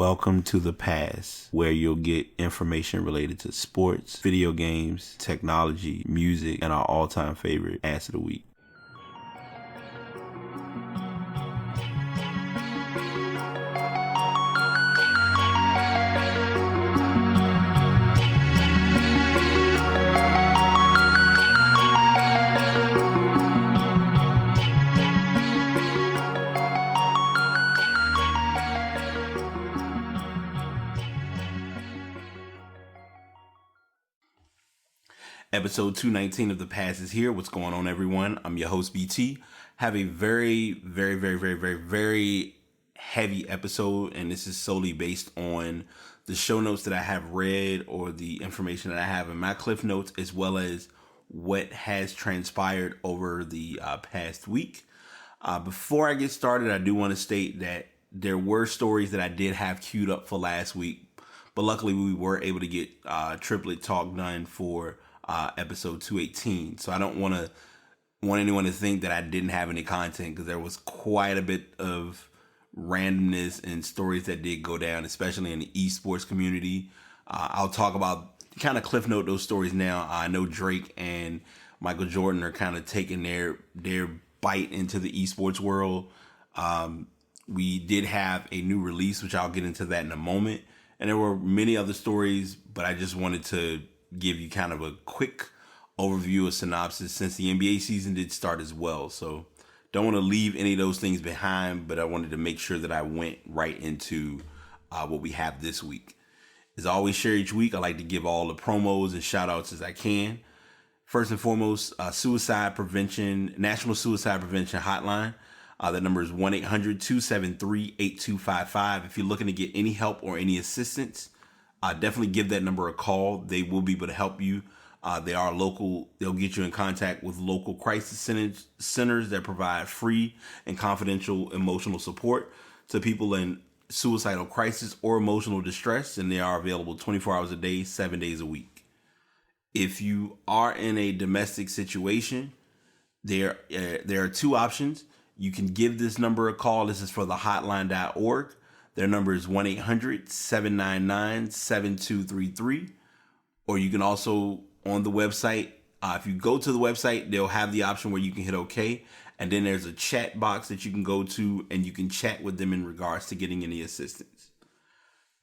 Welcome to the past, where you'll get information related to sports, video games, technology, music, and our all-time favorite ass of the week. Episode 219 of The Past is here. What's going on, everyone? I'm your host, BT. Have a very heavy episode, and this is solely based on the show notes that I have read or the information that I have in my Cliff Notes, as well as what has transpired over the past week. Before I get started, I do want to state that there were stories that I did have queued up for last week, but luckily we were able to get Triplet Talk done for episode 218. So I don't want anyone to think that I didn't have any content, because there was quite a bit of randomness and stories that did go down, especially in the esports community. I'll talk about, kind of cliff note those stories now. I know Drake and Michael Jordan are kind of taking their bite into the esports world. We did have a new release, which I'll get into that in a moment. And there were many other stories, but I just wanted to give you kind of a quick overview, a synopsis, since the NBA season did start as well. So don't want to leave any of those things behind, but I wanted to make sure that I went right into what we have this week. As I always share each week, I like to give all the promos and shout outs as I can. First and foremost, suicide prevention, National Suicide Prevention Hotline. That number is 1-800-273-8255. If you're looking to get any help or any assistance, definitely give that number a call. They will be able to help you. They are local. They'll get you in contact with local crisis centers that provide free and confidential emotional support to people in suicidal crisis or emotional distress, and they are available 24 hours a day, 7 days a week. If you are in a domestic situation, there are two options. You can give this number a call. This is for the hotline.org. Their number is 1-800-799-7233. Or you can also, on the website, if you go to the website, they'll have the option where you can hit OK. And then there's a chat box that you can go to, and you can chat with them in regards to getting any assistance.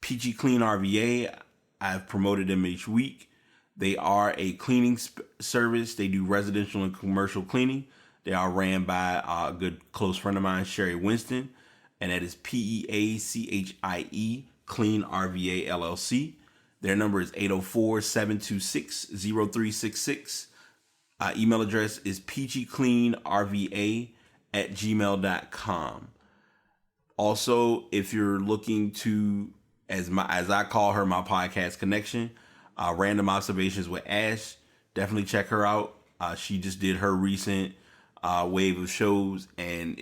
PG Clean RVA, I've promoted them each week. They are a cleaning service. They do residential and commercial cleaning. They are ran by a good close friend of mine, Sherry Winston. And that is PEACHIE, Clean RVA LLC. Their number is 804-726-0366. Email address is pgcleanrva@gmail.com. Also, if you're looking to, as I call her, my podcast connection, Random Observations with Ash, definitely check her out. She just did her recent wave of shows, and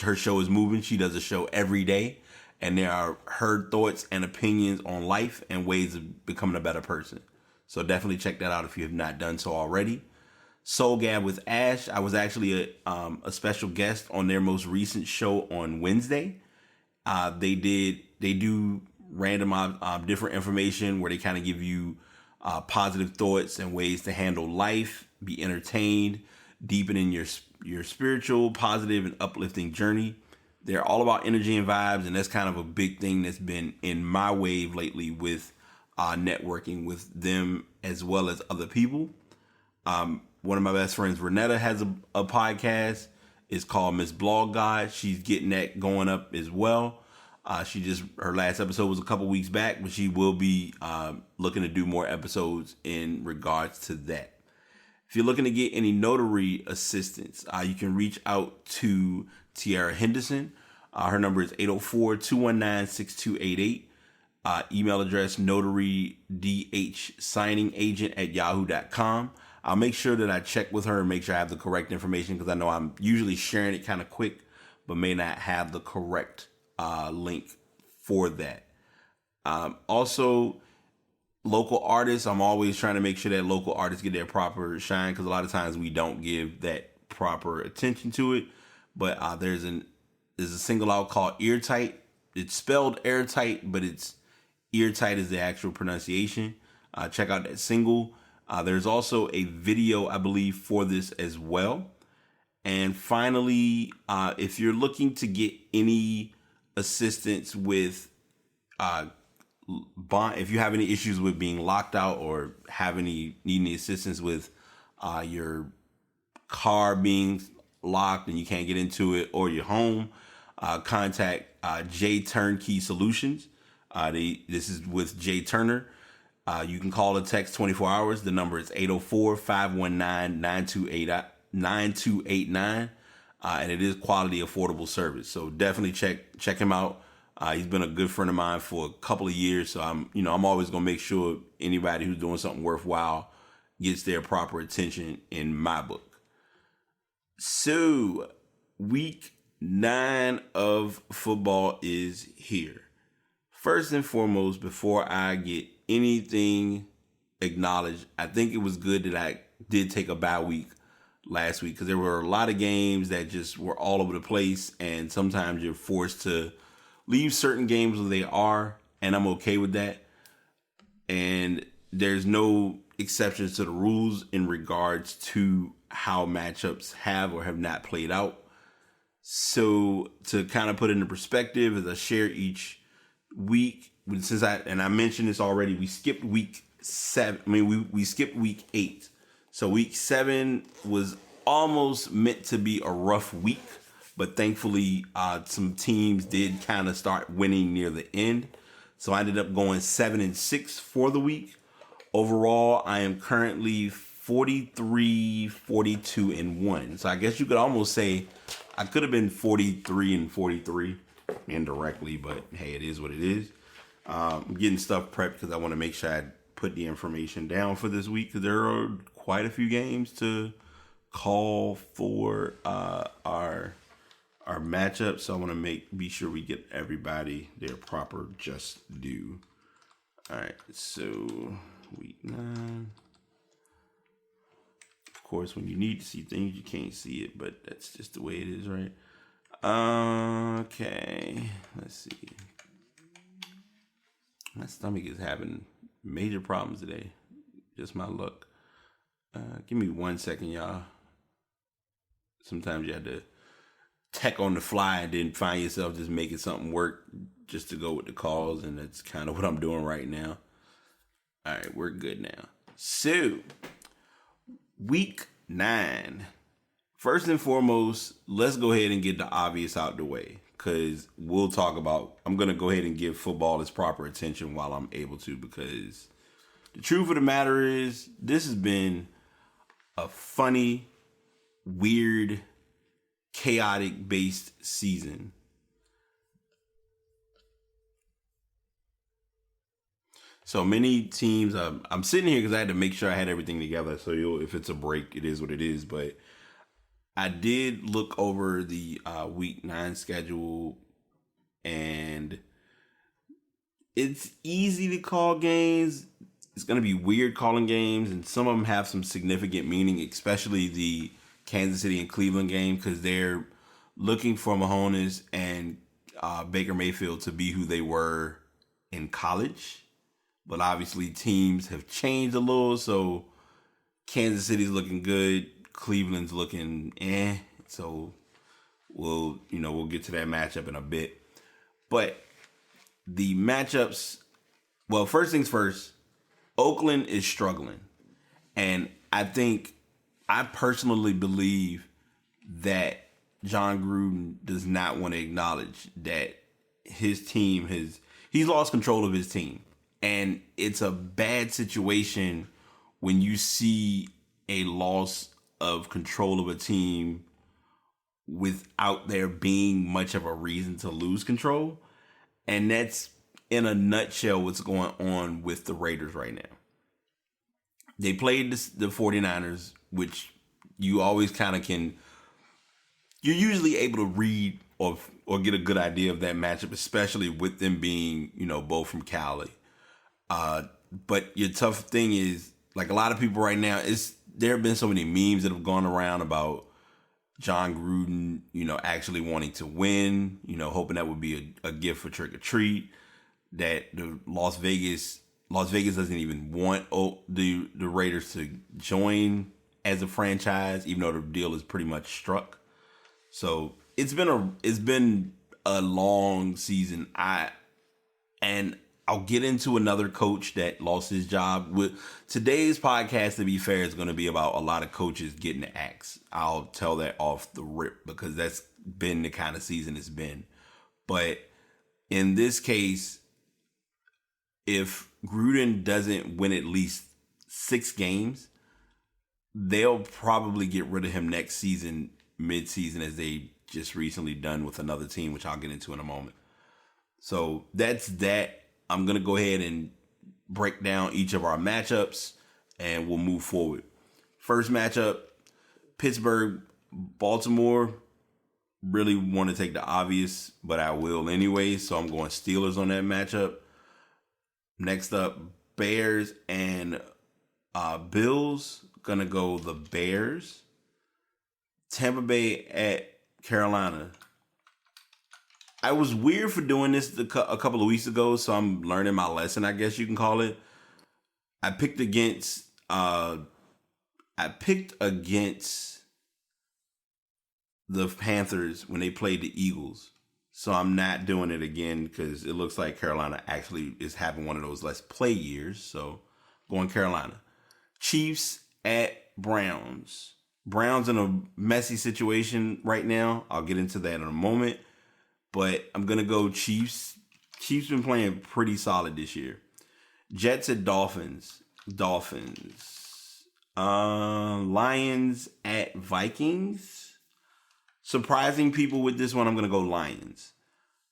her show is moving. She does a show every day, and there are her thoughts and opinions on life and ways of becoming a better person. So definitely check that out if you have not done so already. Soul Gab with Ash, I was actually a special guest on their most recent show on Wednesday. They do random different information where they kind of give you positive thoughts and ways to handle life, be entertained, deepening your spiritual, positive, and uplifting journey. They're all about energy and vibes, and that's kind of a big thing that's been in my wave lately with networking with them as well as other people. One of my best friends, Renetta, has a podcast. It's called Miss Blog God. She's getting that going up as well. Her last episode was a couple weeks back, but she will be looking to do more episodes in regards to that. If you're looking to get any notary assistance, you can reach out to Tiara Henderson. Her number is 804-219-6288. Email address notarydhsigningagent@yahoo.com. I'll make sure that I check with her and make sure I have the correct information, because I know I'm usually sharing it kind of quick, but may not have the correct link for that. Also, local artists, I'm always trying to make sure that local artists get their proper shine, because a lot of times we don't give that proper attention to it. But there's a single out called Eartight. it's spelled airtight, but it's eartight is the actual pronunciation. Check out that single. There's also a video, I believe, for this as well. And finally, if you're looking to get any assistance with if you have any issues with being locked out or need any assistance with your car being locked and you can't get into it, or your home, contact J Turnkey Solutions. This is with Jay Turner. You can call or text 24 hours. The number is 804-519-9289. And it is quality, affordable service. So definitely check him out. He's been a good friend of mine for a couple of years. So I'm always going to make sure anybody who's doing something worthwhile gets their proper attention in my book. So week 9 of football is here. First and foremost, before I get anything acknowledged, I think it was good that I did take a bye week last week, because there were a lot of games that just were all over the place, and sometimes you're forced to leave certain games where they are, and I'm okay with that. And there's no exceptions to the rules in regards to how matchups have or have not played out. So to kind of put it into perspective, as I share each week, since I mentioned this already, we skipped week 7. We skipped week 8. So week 7 was almost meant to be a rough week, but thankfully some teams did kind of start winning near the end. So I ended up going 7-6 for the week. Overall, I am currently 43-42-1. So I guess you could almost say I could have been 43-43 indirectly, but hey, it is what it is. I'm getting stuff prepped because I want to make sure I put the information down for this week, because there are quite a few games to call for our matchup. So I want to be sure we get everybody their proper just due. All right, so week 9. Of course, when you need to see things, you can't see it, but that's just the way it is, right? Okay, let's see. My stomach is having major problems today. Just my luck. Give me 1 second, y'all. Sometimes you have to tech on the fly and then find yourself just making something work just to go with the calls, and that's kind of what I'm doing right now. All right, we're good now. So, week 9. First and foremost, let's go ahead and get the obvious out the way, because I'm going to go ahead and give football its proper attention while I'm able to, because the truth of the matter is this has been a funny, weird, chaotic based season. So many teams, I'm sitting here because I had to make sure I had everything together. So if it's a break, it is what it is. But I did look over the week 9 schedule, and it's easy to call games. It's going to be weird calling games, and some of them have some significant meaning, especially the Kansas City and Cleveland game, because they're looking for Mahomes and Baker Mayfield to be who they were in college. But obviously teams have changed a little, so Kansas City's looking good, Cleveland's looking So we'll get to that matchup in a bit. But the matchups, well, first things first, Oakland is struggling. And I personally believe that John Gruden does not want to acknowledge that his team he's lost control of his team. And it's a bad situation when you see a loss of control of a team without there being much of a reason to lose control. And that's, in a nutshell, what's going on with the Raiders right now. They played the 49ers, which you always kind of you're usually able to read or get a good idea of that matchup, especially with them being, both from Cali. But your tough thing is, like a lot of people right now, there have been so many memes that have gone around about John Gruden, actually wanting to win, hoping that would be a gift for Trick or Treat. That the Las Vegas doesn't even want the Raiders to join as a franchise, even though the deal is pretty much struck. So it's been a long season. I'll get into another coach that lost his job. With today's podcast, to be fair, is going to be about a lot of coaches getting the axe. I'll tell that off the rip because that's been the kind of season it's been. But in this case, if Gruden doesn't win at least 6 games, they'll probably get rid of him next season, mid-season, as they just recently done with another team, which I'll get into in a moment. So that's that. I'm going to go ahead and break down each of our matchups, and we'll move forward. First matchup, Pittsburgh, Baltimore. Really want to take the obvious, but I will anyway, so I'm going Steelers on that matchup. Next up, Bears and Bills. Gonna go the Bears. Tampa Bay at Carolina. I was weird for doing this a couple of weeks ago, so I'm learning my lesson, I guess you can call it. I picked against the Panthers when they played the Eagles. So I'm not doing it again because it looks like Carolina actually is having one of those let's play years. So going Carolina. Chiefs at Browns. Browns in a messy situation right now. I'll get into that in a moment. But I'm going to go Chiefs. Chiefs been playing pretty solid this year. Jets at Dolphins. Lions at Vikings. Surprising people with this one, I'm going to go Lions.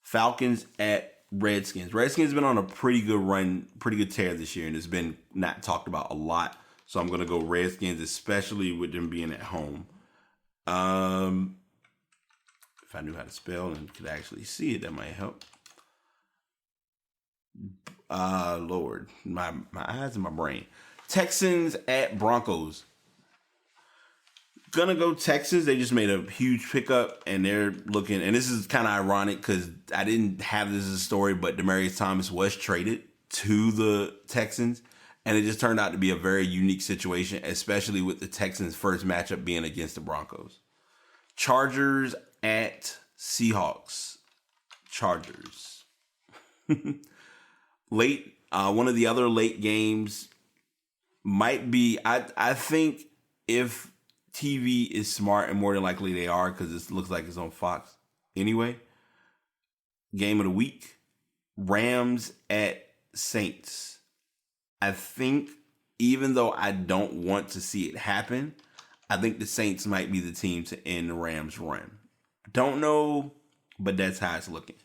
Falcons at Redskins. Redskins been on a pretty good run, pretty good tear this year, and it's been not talked about a lot. So I'm going to go Redskins, especially with them being at home. If I knew how to spell and could actually see it, that might help. Lord, my eyes and my brain. Texans at Broncos. Gonna go Texans. They just made a huge pickup, and they're looking. And this is kind of ironic because I didn't have this as a story, but Demaryius Thomas was traded to the Texans, and it just turned out to be a very unique situation, especially with the Texans' first matchup being against the Broncos. Chargers at Seahawks. Chargers. Late. One of the other late games might be. I think if TV is smart, and more than likely they are because it looks like it's on Fox anyway. Game of the week. Rams at Saints. I think even though I don't want to see it happen, I think the Saints might be the team to end the Rams' run. Don't know, but that's how it's looking.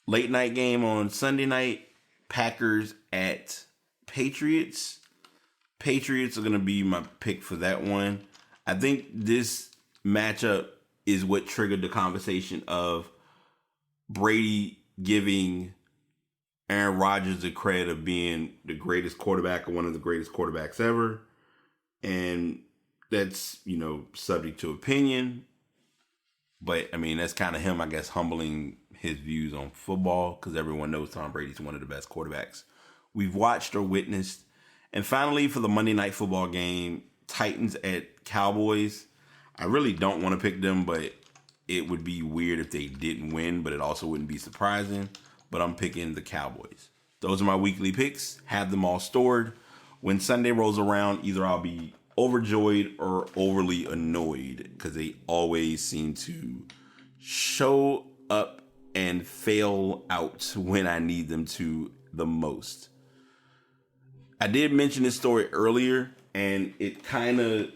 Late night game on Sunday night. Packers at Patriots. Patriots are going to be my pick for that one. I think this matchup is what triggered the conversation of Brady giving Aaron Rodgers the credit of being the greatest quarterback or one of the greatest quarterbacks ever. And that's, subject to opinion. But, that's kind of him, I guess, humbling his views on football because everyone knows Tom Brady's one of the best quarterbacks we've watched or witnessed. And finally, for the Monday Night Football game, Titans at Cowboys. I really don't want to pick them, but it would be weird if they didn't win, but it also wouldn't be surprising. But I'm picking the Cowboys. Those are my weekly picks. Have them all stored. When Sunday rolls around, either I'll be overjoyed or overly annoyed because they always seem to show up and fail out when I need them to the most. I did mention this story earlier, and you kind of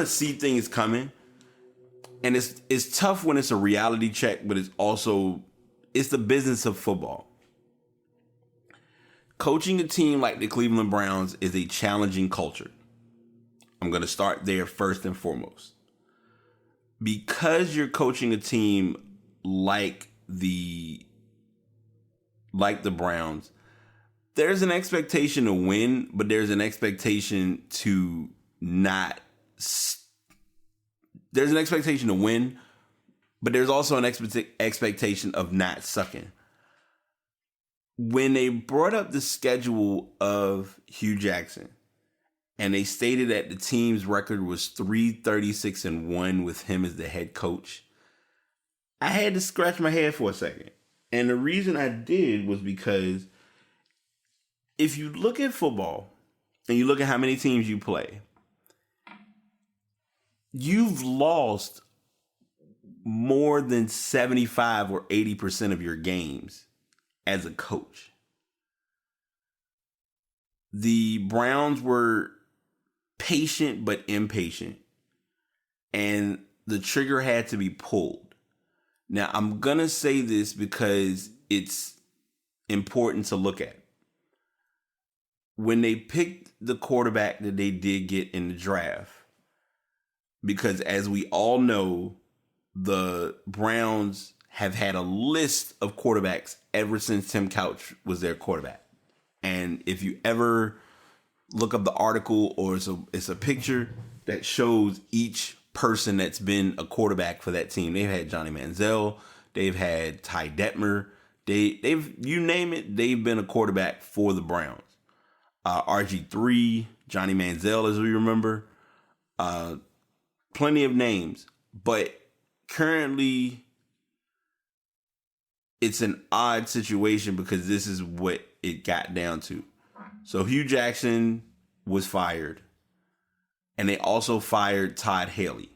see things coming, and it's tough when it's a reality check, but it's the business of football. Coaching a team like the Cleveland Browns is a challenging culture. I'm going to start there first and foremost. Because you're coaching a team like the Browns, there's an expectation to win, but there's an expectation to not there's an expectation to win, but there's also an expectation of not sucking. When they brought up the schedule of Hugh Jackson, and they stated that the team's record was 3-36-1 with him as the head coach, I had to scratch my head for a second. And the reason I did was because if you look at football and you look at how many teams you play, you've lost more than 75 or 80% of your games as a coach. The Browns were patient but impatient, and the trigger had to be pulled. Now, I'm going to say this because it's important to look at. When they picked the quarterback that they did get in the draft, because as we all know, the Browns have had a list of quarterbacks ever since Tim Couch was their quarterback. And if you ever look up the article, or it's a picture that shows each person that's been a quarterback for that team. They've had Johnny Manziel, they've had Ty Detmer, they've you name it, they've been a quarterback for the Browns. RG3, Johnny Manziel, as we remember, plenty of names, but currently it's an odd situation because this is what it got down to. So Hugh Jackson was fired, and they also fired Todd Haley.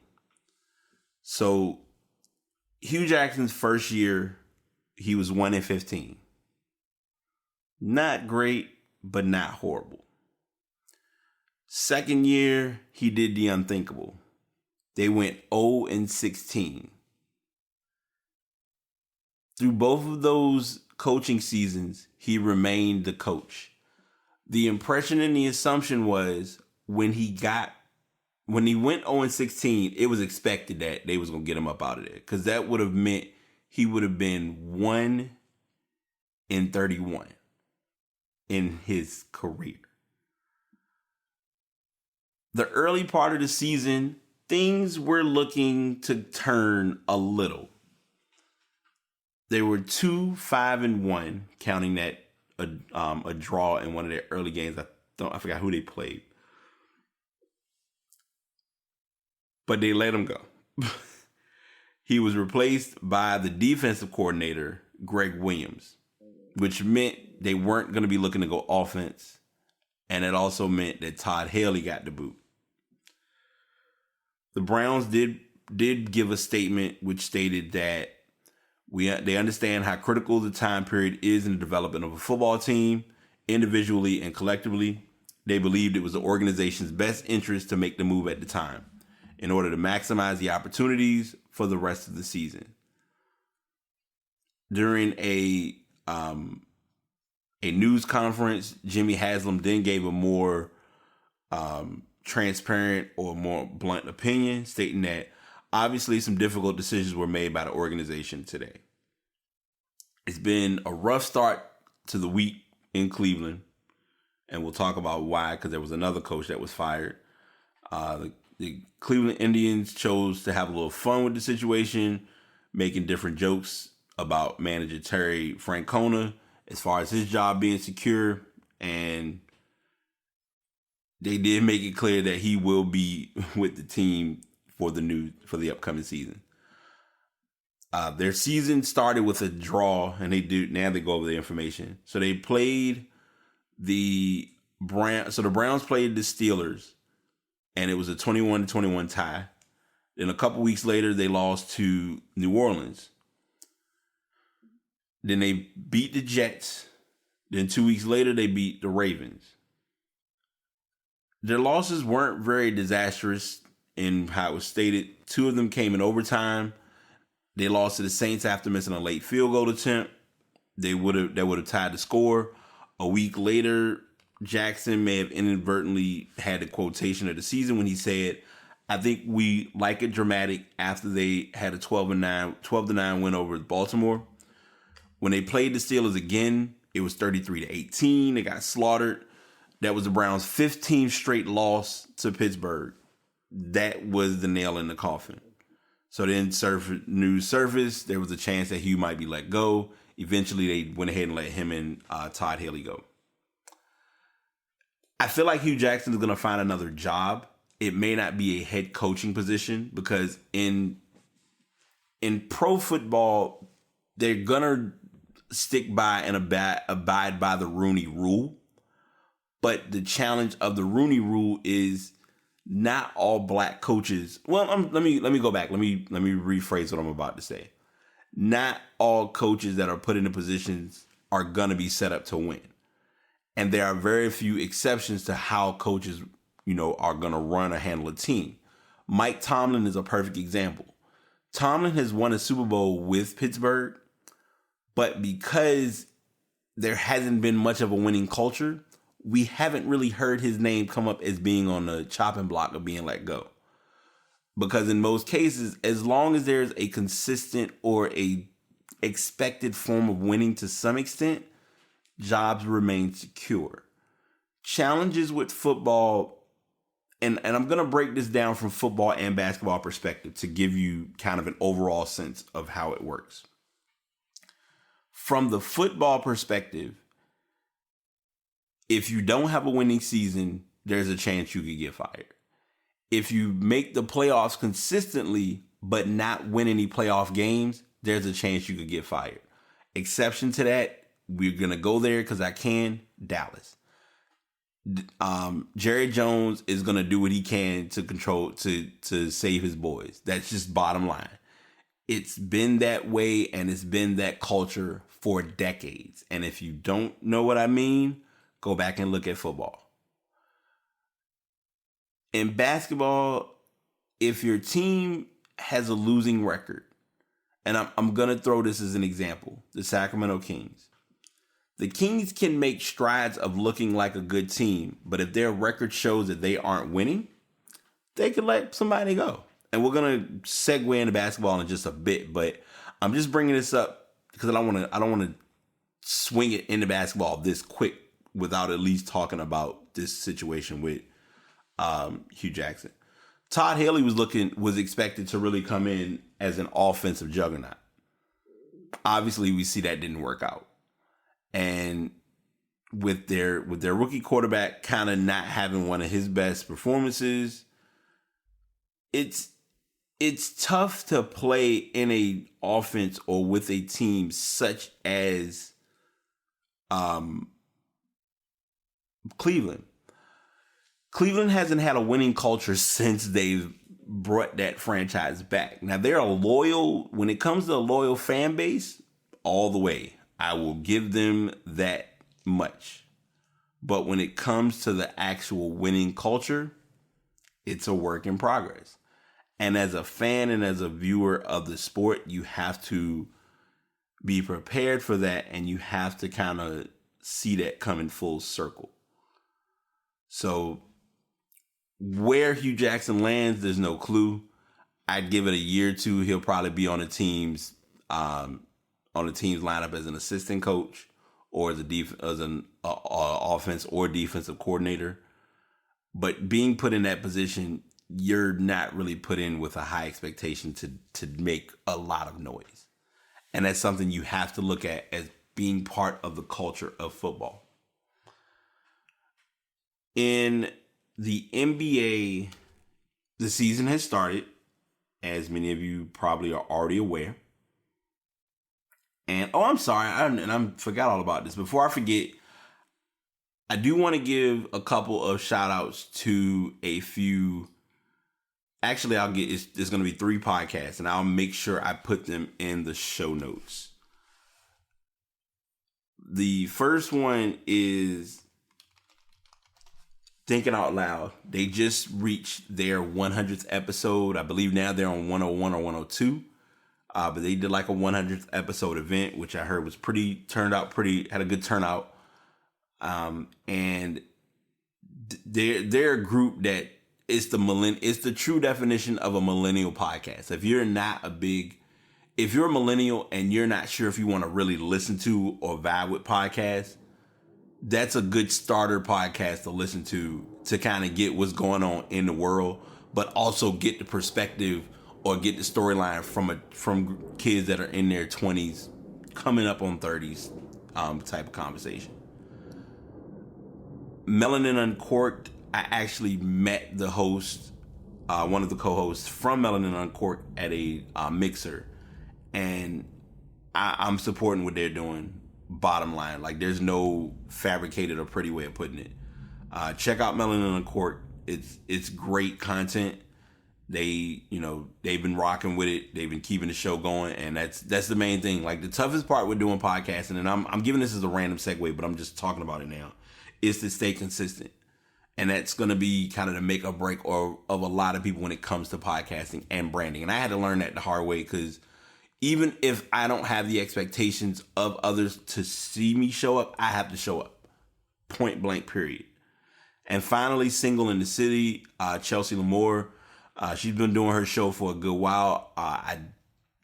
So Hugh Jackson's first year, he was 1-15. Not great, but not horrible. Second year, he did the unthinkable. They went 0-16. Through both of those coaching seasons, he remained the coach. The impression and the assumption was when he went 0-16, it was expected that they was going to get him up out of there, because that would have meant he would have been 1-31 in his career. The early part of the season, things were looking to turn a little. They were 2-5-1, counting that a draw in one of their early games. I forgot who they played. But they let him go. He was replaced by the defensive coordinator, Greg Williams, which meant they weren't going to be looking to go offense. And it also meant that Todd Haley got the boot. The Browns did give a statement which stated that they understand how critical the time period is in the development of a football team, individually and collectively. They believed it was the organization's best interest to make the move at the time in order to maximize the opportunities for the rest of the season. During a news conference, Jimmy Haslam then gave a more transparent or more blunt opinion, stating that obviously some difficult decisions were made by the organization today. It's been a rough start to the week in Cleveland, and we'll talk about why, because there was another coach that was fired. The Cleveland Indians chose to have a little fun with the situation, making different jokes about manager Terry Francona as far as his job being secure, and they did make it clear that he will be with the team for the upcoming season. Their season started with a draw, and now they go over the information. So they played the Browns. So the Browns played the Steelers, and it was a 21-21 tie. Then a couple weeks later, they lost to New Orleans. Then they beat the Jets. Then 2 weeks later, they beat the Ravens. Their losses weren't very disastrous in how it was stated. 2 of them came in overtime. They lost to the Saints after missing a late field goal attempt. That would have tied the score. A week later, Jackson may have inadvertently had a quotation of the season when he said, "I think we like it dramatic," after they had a 12-9 win over Baltimore. When they played the Steelers again, it was 33-18. They got slaughtered. That was the Browns' 15th straight loss to Pittsburgh. That was the nail in the coffin. So then news surfaced. There was a chance that Hugh might be let go. Eventually, they went ahead and let him and Todd Haley go. I feel like Hugh Jackson is going to find another job. It may not be a head coaching position because in pro football, they're going to stick by and abide by the Rooney Rule. But the challenge of the Rooney Rule is not all black coaches. Well, let me go back. Let me rephrase what I'm about to say. Not all coaches that are put into positions are going to be set up to win. And there are very few exceptions to how coaches, are going to run or handle a team. Mike Tomlin is a perfect example. Tomlin has won a Super Bowl with Pittsburgh, but because there hasn't been much of a winning culture, we haven't really heard his name come up as being on the chopping block of being let go. Because in most cases, as long as there's a consistent or a expected form of winning to some extent, jobs remain secure. Challenges with football, and I'm going to break this down from football and basketball perspective to give you kind of an overall sense of how it works. From the football perspective, if you don't have a winning season, there's a chance you could get fired. If you make the playoffs consistently but not win any playoff games, there's a chance you could get fired. Exception to that, we're going to go there because I can, Dallas. Jerry Jones is going to do what he can to save his boys. That's just bottom line. It's been that way and it's been that culture for decades. And if you don't know what I mean, go back and look at football. In basketball, if your team has a losing record, and I'm going to throw this as an example, the Sacramento Kings. The Kings can make strides of looking like a good team, but if their record shows that they aren't winning, they could let somebody go. And we're going to segue into basketball in just a bit, but I'm just bringing this up because I don't want to swing it into basketball this quick without at least talking about this situation with Hugh Jackson. Todd Haley was expected to really come in as an offensive juggernaut. Obviously, we see that didn't work out. And with their rookie quarterback kind of not having one of his best performances, it's tough to play in a offense or with a team such as Cleveland. Cleveland hasn't had a winning culture since they've brought that franchise back. Now, they're a loyal, when it comes to a loyal fan base, all the way. I will give them that much. But when it comes to the actual winning culture, it's a work in progress. And as a fan and as a viewer of the sport, you have to be prepared for that and you have to kind of see that come in full circle. So where Hugh Jackson lands, there's no clue. I'd give it a year or two. He'll probably be on the team's lineup as an assistant coach or as an offense or defensive coordinator. But being put in that position, you're not really put in with a high expectation to make a lot of noise. And that's something you have to look at as being part of the culture of football. In the NBA, the season has started, as many of you probably are already aware. And, I'm sorry, I forgot all about this. Before I forget, I do want to give a couple of shout outs to a few. Actually, there's going to be 3 podcasts, and I'll make sure I put them in the show notes. The first one is Thinking Out Loud. They just reached their 100th episode. I believe now they're on 101 or 102. But they did like a 100th episode event, which I heard was had a good turnout. And they're a group that it's the true definition of a millennial podcast. If you're a millennial and you're not sure if you want to really listen to or vibe with podcasts, that's a good starter podcast to listen to kind of get what's going on in the world, but also get the perspective or get the storyline from kids that are in their 20s, coming up on 30s, type of conversation. Melanin Uncorked, I actually met the host, one of the co-hosts from Melanin Uncorked at a mixer, and I'm supporting what they're doing. Bottom line, like, there's no fabricated or pretty way of putting it. Check out Melanin Uncorked. It's great content. They've been rocking with it. They've been keeping the show going, and that's the main thing. Like, the toughest part with doing podcasting, and I'm giving this as a random segue, but I'm just talking about it now, is to stay consistent. And that's going to be kind of the make or break of a lot of people when it comes to podcasting and branding. And I had to learn that the hard way, because even if I don't have the expectations of others to see me show up, I have to show up. Point blank, period. And finally, Single in the City, Chelsea Lamore. She's been doing her show for a good while. I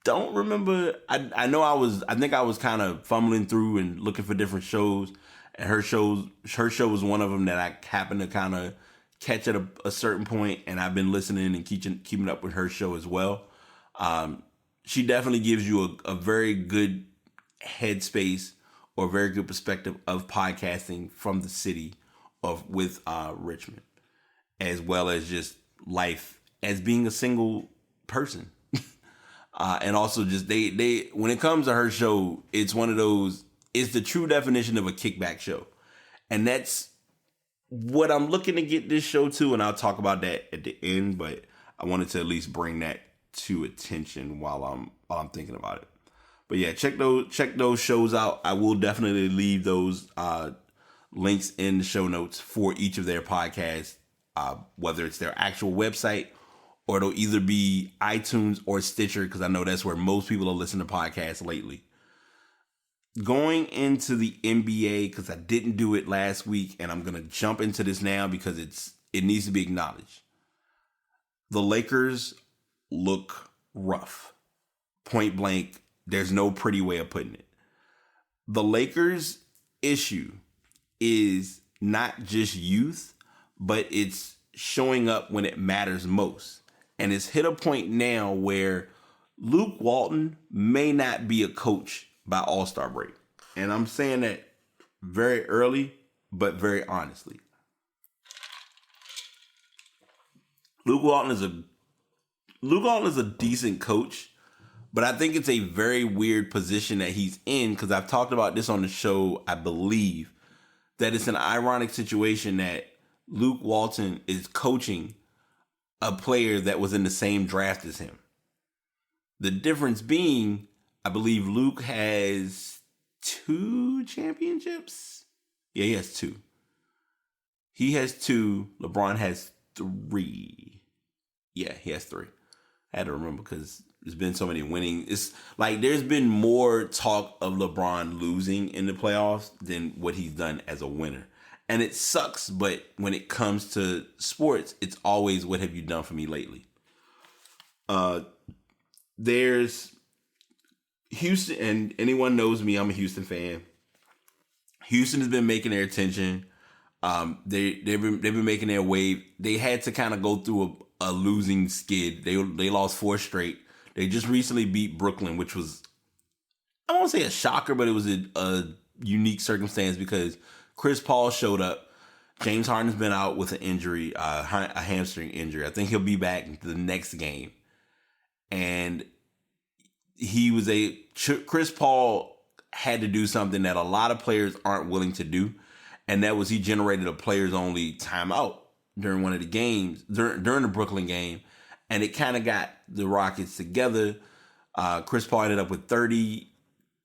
don't remember. I know I think I was kind of fumbling through and looking for different shows. And her show was one of them that I happened to kind of catch at a certain point. And I've been listening and keeping up with her show as well. She definitely gives you a very good headspace or very good perspective of podcasting from the city with Richmond, as well as just life as being a single person. And also just they when it comes to her show, it's one of those, it's the true definition of a kickback show. And that's what I'm looking to get this show to, and I'll talk about that at the end, but I wanted to at least bring that to attention while I'm thinking about it. But yeah, check those shows out. I will definitely leave those links in the show notes for each of their podcasts, whether it's their actual website or it'll either be iTunes or Stitcher, because I know that's where most people are listening to podcasts lately. Going into the NBA, because I didn't do it last week, and I'm going to jump into this now because it needs to be acknowledged. The Lakers look rough. Point blank, there's no pretty way of putting it. The Lakers' issue is not just youth, but it's showing up when it matters most. And it's hit a point now where Luke Walton may not be a coach by All-Star break. And I'm saying that very early, but very honestly. Luke Walton is a decent coach, but I think it's a very weird position that he's in, because I've talked about this on the show, I believe, that it's an ironic situation that Luke Walton is coaching a player that was in the same draft as him. The difference being, I believe Luke has 2 championships. Yeah, he has 2. He has 2. LeBron has 3. Yeah, he has 3. I had to remember because there's been so many winning. It's like there's been more talk of LeBron losing in the playoffs than what he's done as a winner. And it sucks, but when it comes to sports, it's always, what have you done for me lately? There's Houston, and anyone knows me, I'm a Houston fan. Houston has been making their attention. They've been making their wave. They had to kind of go through a losing skid. They lost 4 straight. They just recently beat Brooklyn, which was, I won't say a shocker, but it was a unique circumstance because Chris Paul showed up. James Harden's been out with an injury, a hamstring injury. I think he'll be back the next game. And Chris Paul had to do something that a lot of players aren't willing to do. And that was, he generated a players only timeout during one of the games, during the Brooklyn game. And it kind of got the Rockets together. Chris Paul ended up with 30.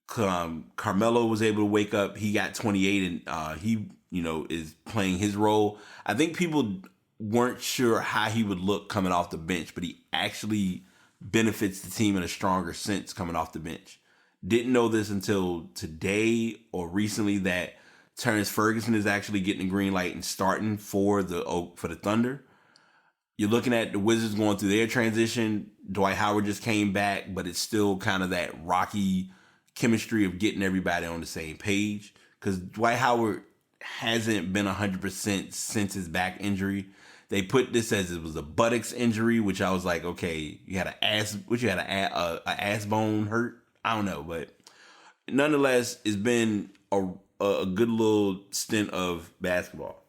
Carmelo was able to wake up. He got 28, and he, is playing his role. I think people weren't sure how he would look coming off the bench, but he actually benefits the team in a stronger sense coming off the bench. Didn't know this until today or recently that Terrence Ferguson is actually getting a green light and starting for the Thunder. You're looking at the Wizards going through their transition. Dwight Howard just came back, but it's still kind of that rocky chemistry of getting everybody on the same page, because Dwight Howard hasn't been 100% since his back injury. They put this as it was a buttocks injury, which I was like, okay, you had a ass bone hurt. I don't know, but nonetheless, it's been a good little stint of basketball.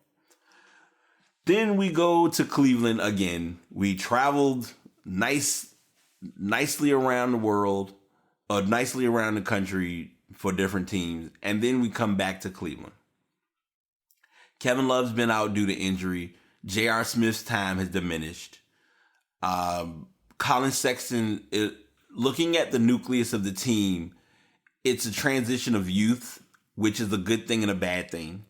Then we go to Cleveland again. We traveled nicely around the world, nicely around the country for different teams, and then we come back to Cleveland. Kevin Love's been out due to injury. J.R. Smith's time has diminished. Colin Sexton, looking at the nucleus of the team, it's a transition of youth, which is a good thing and a bad thing.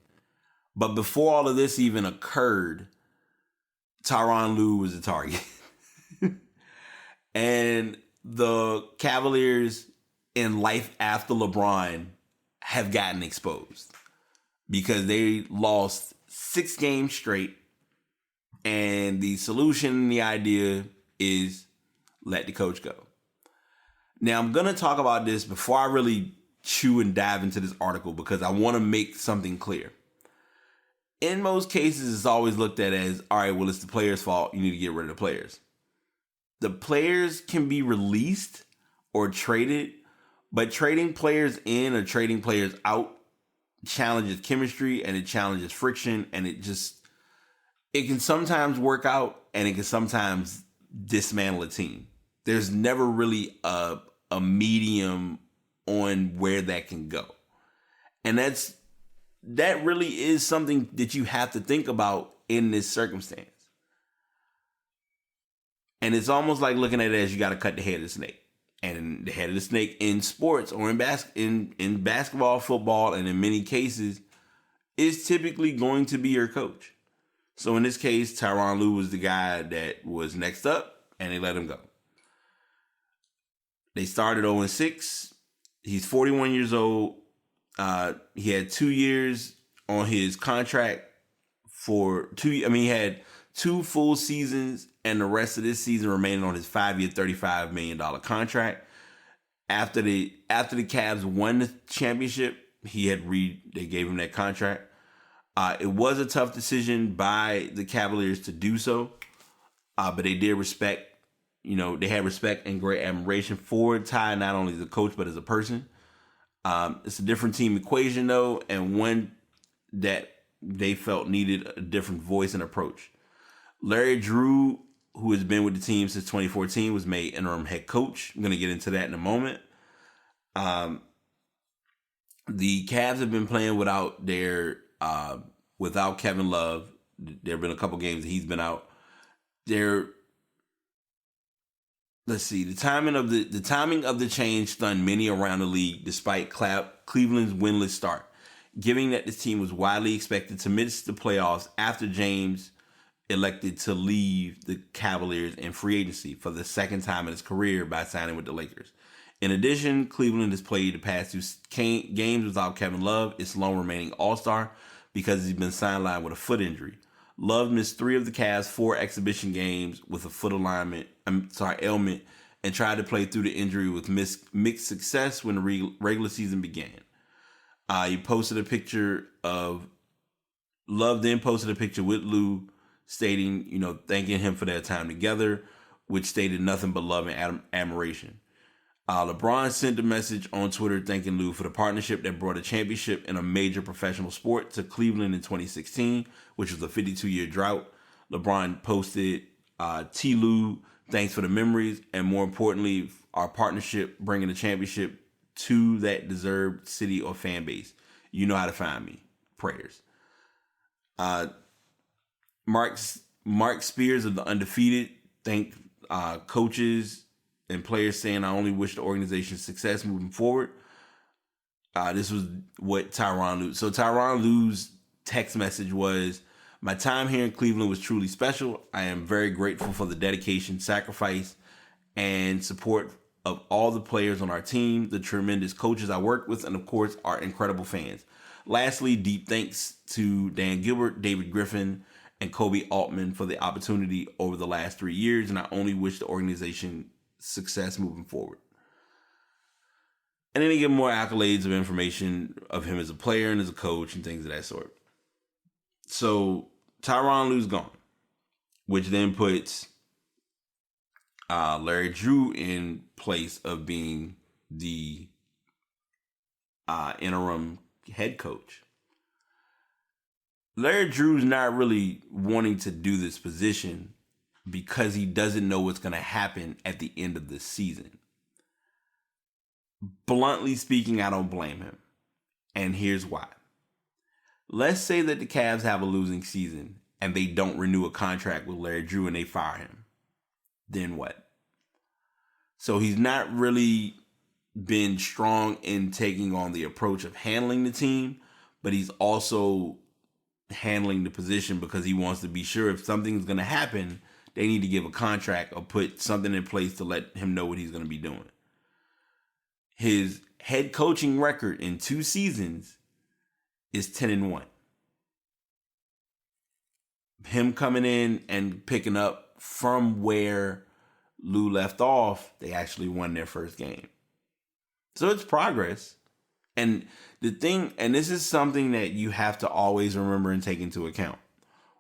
But before all of this even occurred, Tyronn Lue was a target. And the Cavaliers in life after LeBron have gotten exposed because they lost 6 games straight. And the solution, the idea is let the coach go. Now, I'm going to talk about this before I really chew and dive into this article because I want to make something clear. In most cases, it's always looked at as, all right, well, it's the player's fault. You need to get rid of the players. The players can be released or traded, but trading players in or trading players out challenges chemistry and it challenges friction, and it can sometimes work out and it can sometimes dismantle a team. There's never really a medium on where that can go. And that really is something that you have to think about in this circumstance. And it's almost like looking at it as you got to cut the head of the snake. And the head of the snake in sports or in basketball, football, and in many cases is typically going to be your coach. So in this case, Tyronn Lue was the guy that was next up, and they let him go. They started 0-6. He's 41 years old. He had 2 years on his contract he had 2 full seasons and the rest of this season remaining on his 5-year, $35 million contract. After the Cavs won the championship, they gave him that contract. It was a tough decision by the Cavaliers to do so, but they did respect. They had respect and great admiration for Ty, not only as a coach, but as a person. It's a different team equation, though, and one that they felt needed a different voice and approach. Larry Drew, who has been with the team since 2014, was made interim head coach. I'm going to get into that in a moment. The Cavs have been playing without Kevin Love. There have been a couple games that he's been out. Let's see. The timing of the change stunned many around the league, despite Cleveland's winless start, given that this team was widely expected to miss the playoffs after James elected to leave the Cavaliers in free agency for the second time in his career by signing with the Lakers. In addition, Cleveland has played the past 2 games without Kevin Love, its lone remaining All-Star, because he's been sidelined with a foot injury. Love missed 3 of the Cavs' 4 exhibition games with a foot ailment, and tried to play through the injury with mixed success when the regular season began. He posted a picture of Love, then posted a picture with Lue stating, thanking him for their time together, which stated nothing but love and admiration. LeBron sent a message on Twitter thanking Lue for the partnership that brought a championship in a major professional sport to Cleveland in 2016, which was a 52-year drought. LeBron posted, T. Lue, thanks for the memories, and more importantly, our partnership bringing a championship to that deserved city or fan base. You know how to find me. Prayers. Mark Spears of the Undefeated thanked coaches and players, saying, I only wish the organization success moving forward. This was what Tyronn Lue. So Tyronn Lue's text message was, my time here in Cleveland was truly special. I am very grateful for the dedication, sacrifice, and support of all the players on our team, the tremendous coaches I worked with, and of course, our incredible fans. Lastly, deep thanks to Dan Gilbert, David Griffin, and Kobe Altman for the opportunity over the last 3 years, and I only wish the organization success moving forward. And then they give more accolades of information of him as a player and as a coach and things of that sort. So Tyronn Lue's gone. which then puts Larry Drew in place of being the interim head coach. Larry Drew's not really wanting to do this position because he doesn't know what's going to happen at the end of the season. Bluntly speaking, I don't blame him. And here's why. Let's say that the Cavs have a losing season and they don't renew a contract with Larry Drew and they fire him. Then what? So he's not really been strong in taking on the approach of handling the team, but he's also handling the position because he wants to be sure if something's going to happen, they need to give a contract or put something in place to let him know what he's going to be doing. His head coaching record in 2 seasons is 10-1. Him coming in and picking up from where Lou left off, they actually won their first game. So it's progress. And the thing, and this is something that you have to always remember and take into account.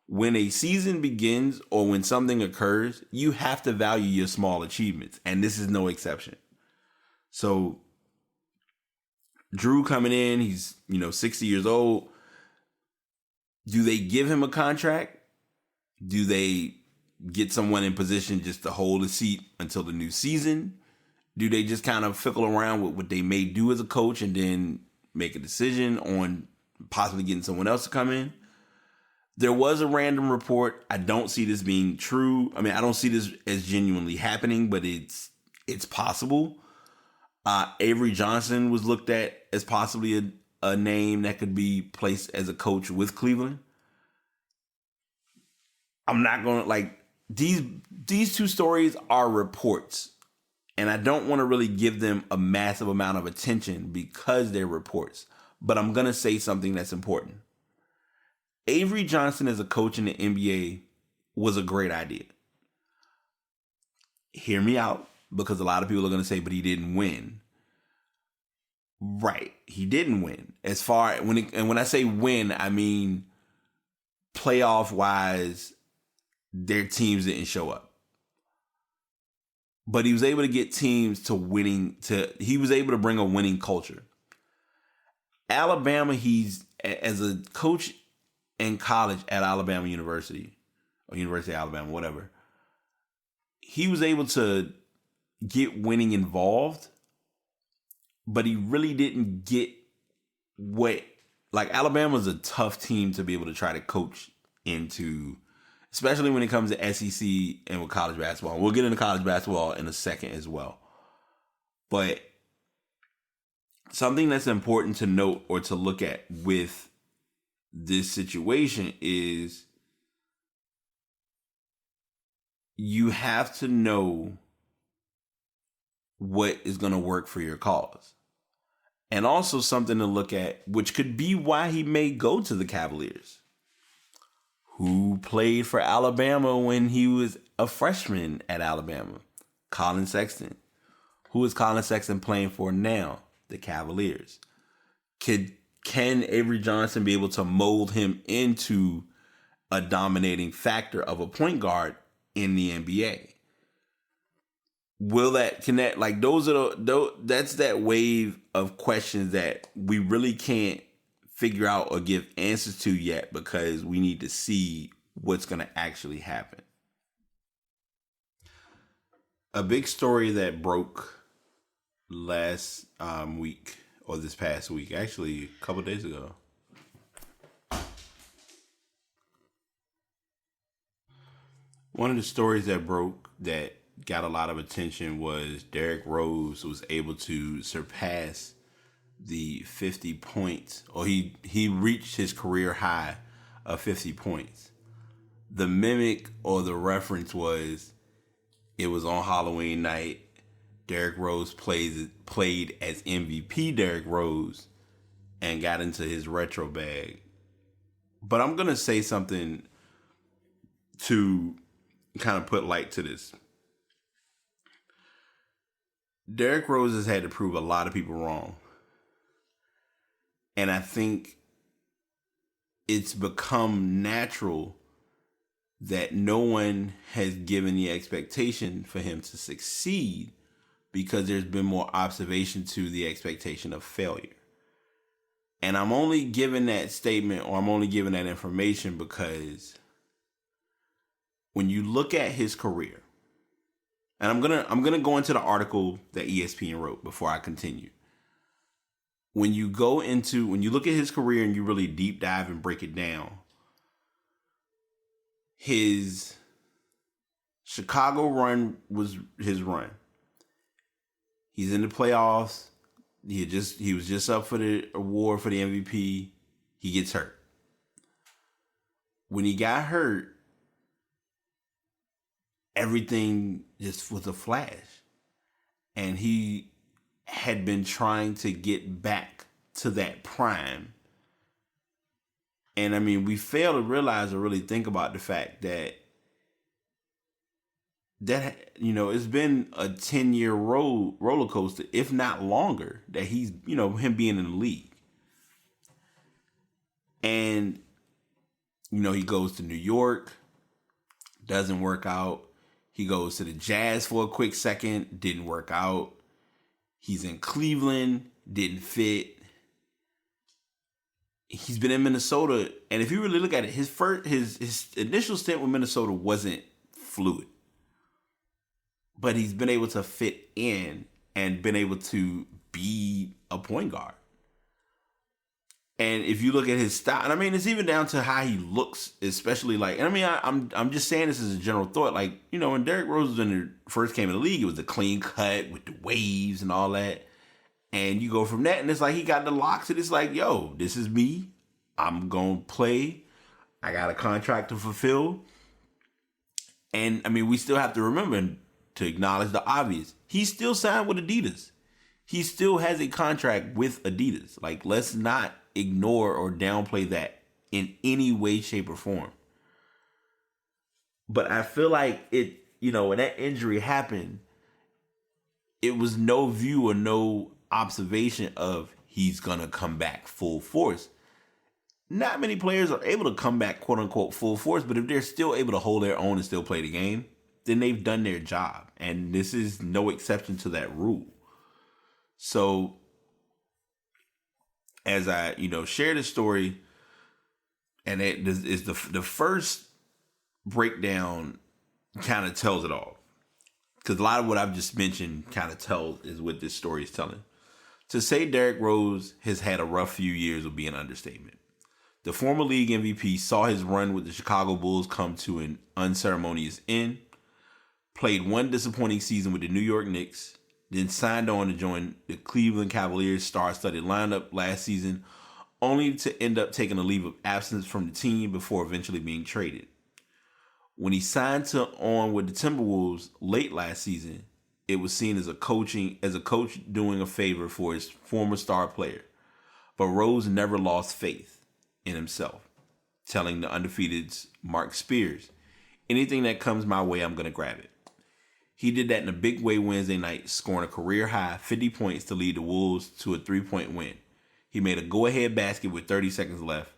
When a season begins or when something occurs, you have to value your small achievements. And this is no exception. So Drew coming in, he's, 60 years old. Do they give him a contract? Do they get someone in position just to hold a seat until the new season? Do they just kind of fickle around with what they may do as a coach and then make a decision on possibly getting someone else to come in? There was a random report. I don't see this being true. I mean, I don't see this as genuinely happening, but it's possible. Avery Johnson was looked at as possibly a name that could be placed as a coach with Cleveland. I'm not going to these 2 stories are reports, and I don't want to really give them a massive amount of attention because they're reports, but I'm going to say something that's important. Avery Johnson as a coach in the NBA was a great idea. Hear me out, because a lot of people are going to say, but he didn't win. Right. He didn't win. When I say win, I mean playoff wise, their teams didn't show up. But he was able to get teams he was able to bring a winning culture. Alabama, he's as a coach in college at Alabama University or University of Alabama, whatever. He was able to get winning involved, but he really didn't get Alabama's a tough team to be able to try to coach into, especially when it comes to SEC and with college basketball. We'll get into college basketball in a second as well. But something that's important to note or to look at with this situation is you have to know what is going to work for your cause. And also something to look at, which could be why he may go to the Cavaliers. Who played for Alabama when he was a freshman at Alabama? Colin Sexton. Who is Colin Sexton playing for now? The Cavaliers. Can Avery Johnson be able to mold him into a dominating factor of a point guard in the NBA? Will that connect? That's that wave of questions that we really can't figure out or give answers to yet, because we need to see what's going to actually happen. A big story that broke last week, or this past week, actually a couple days ago. One of the stories that broke that got a lot of attention was Derrick Rose was able to surpass the 50 points, or he reached his career high of 50 points. The mimic or the reference was, it was on Halloween night. Derrick Rose played as MVP Derrick Rose and got into his retro bag. But I'm going to say something to kind of put light to this. Derrick Rose has had to prove a lot of people wrong. And I think it's become natural that no one has given the expectation for him to succeed because there's been more observation to the expectation of failure. And I'm only giving that statement, or I'm only giving that information because when you look at his career, and I'm gonna go into the article that ESPN wrote before I continue. When you look at his career and you really deep dive and break it down, his Chicago run was his run. He's in the playoffs. He was just up for the award for the MVP. He gets hurt. When he got hurt, everything just was a flash. And he had been trying to get back to that prime. And I mean, we fail to realize or really think about the fact that it's been a 10-year roller coaster, if not longer, that he's, him being in the league. And, he goes to New York, doesn't work out. He goes to the Jazz for a quick second, didn't work out. He's in Cleveland, didn't fit. He's been in Minnesota, and if you really look at it, his initial stint with Minnesota wasn't fluid. But he's been able to fit in and been able to be a point guard. And if you look at his style, and I mean, it's even down to how he looks, especially I'm just saying this as a general thought. When Derrick Rose first came in the league, it was the clean cut with the waves and all that. And you go from that, and it's like he got the locks, and it's like, yo, this is me. I'm going to play. I got a contract to fulfill. And, I mean, we still have to remember to acknowledge the obvious. He still signed with Adidas. He still has a contract with Adidas. Let's not ignore or downplay that in any way, shape, or form. But I feel like when that injury happened, it was no view or no observation of he's gonna come back full force. Not many players are able to come back quote unquote full force, but if they're still able to hold their own and still play the game, then they've done their job. And this is no exception to that rule. So as I, share the story, and it is the first breakdown kind of tells it all. Because a lot of what I've just mentioned kind of is what this story is telling. To say Derrick Rose has had a rough few years would be an understatement. The former league MVP saw his run with the Chicago Bulls come to an unceremonious end, played one disappointing season with the New York Knicks, then signed on to join the Cleveland Cavaliers star-studded lineup last season, only to end up taking a leave of absence from the team before eventually being traded. When he signed on with the Timberwolves late last season, it was seen as a coach doing a favor for his former star player. But Rose never lost faith in himself, telling the undefeated's Mark Spears, "Anything that comes my way, I'm going to grab it." He did that in a big way Wednesday night, scoring a career-high 50 points to lead the Wolves to a 3-point win. He made a go-ahead basket with 30 seconds left,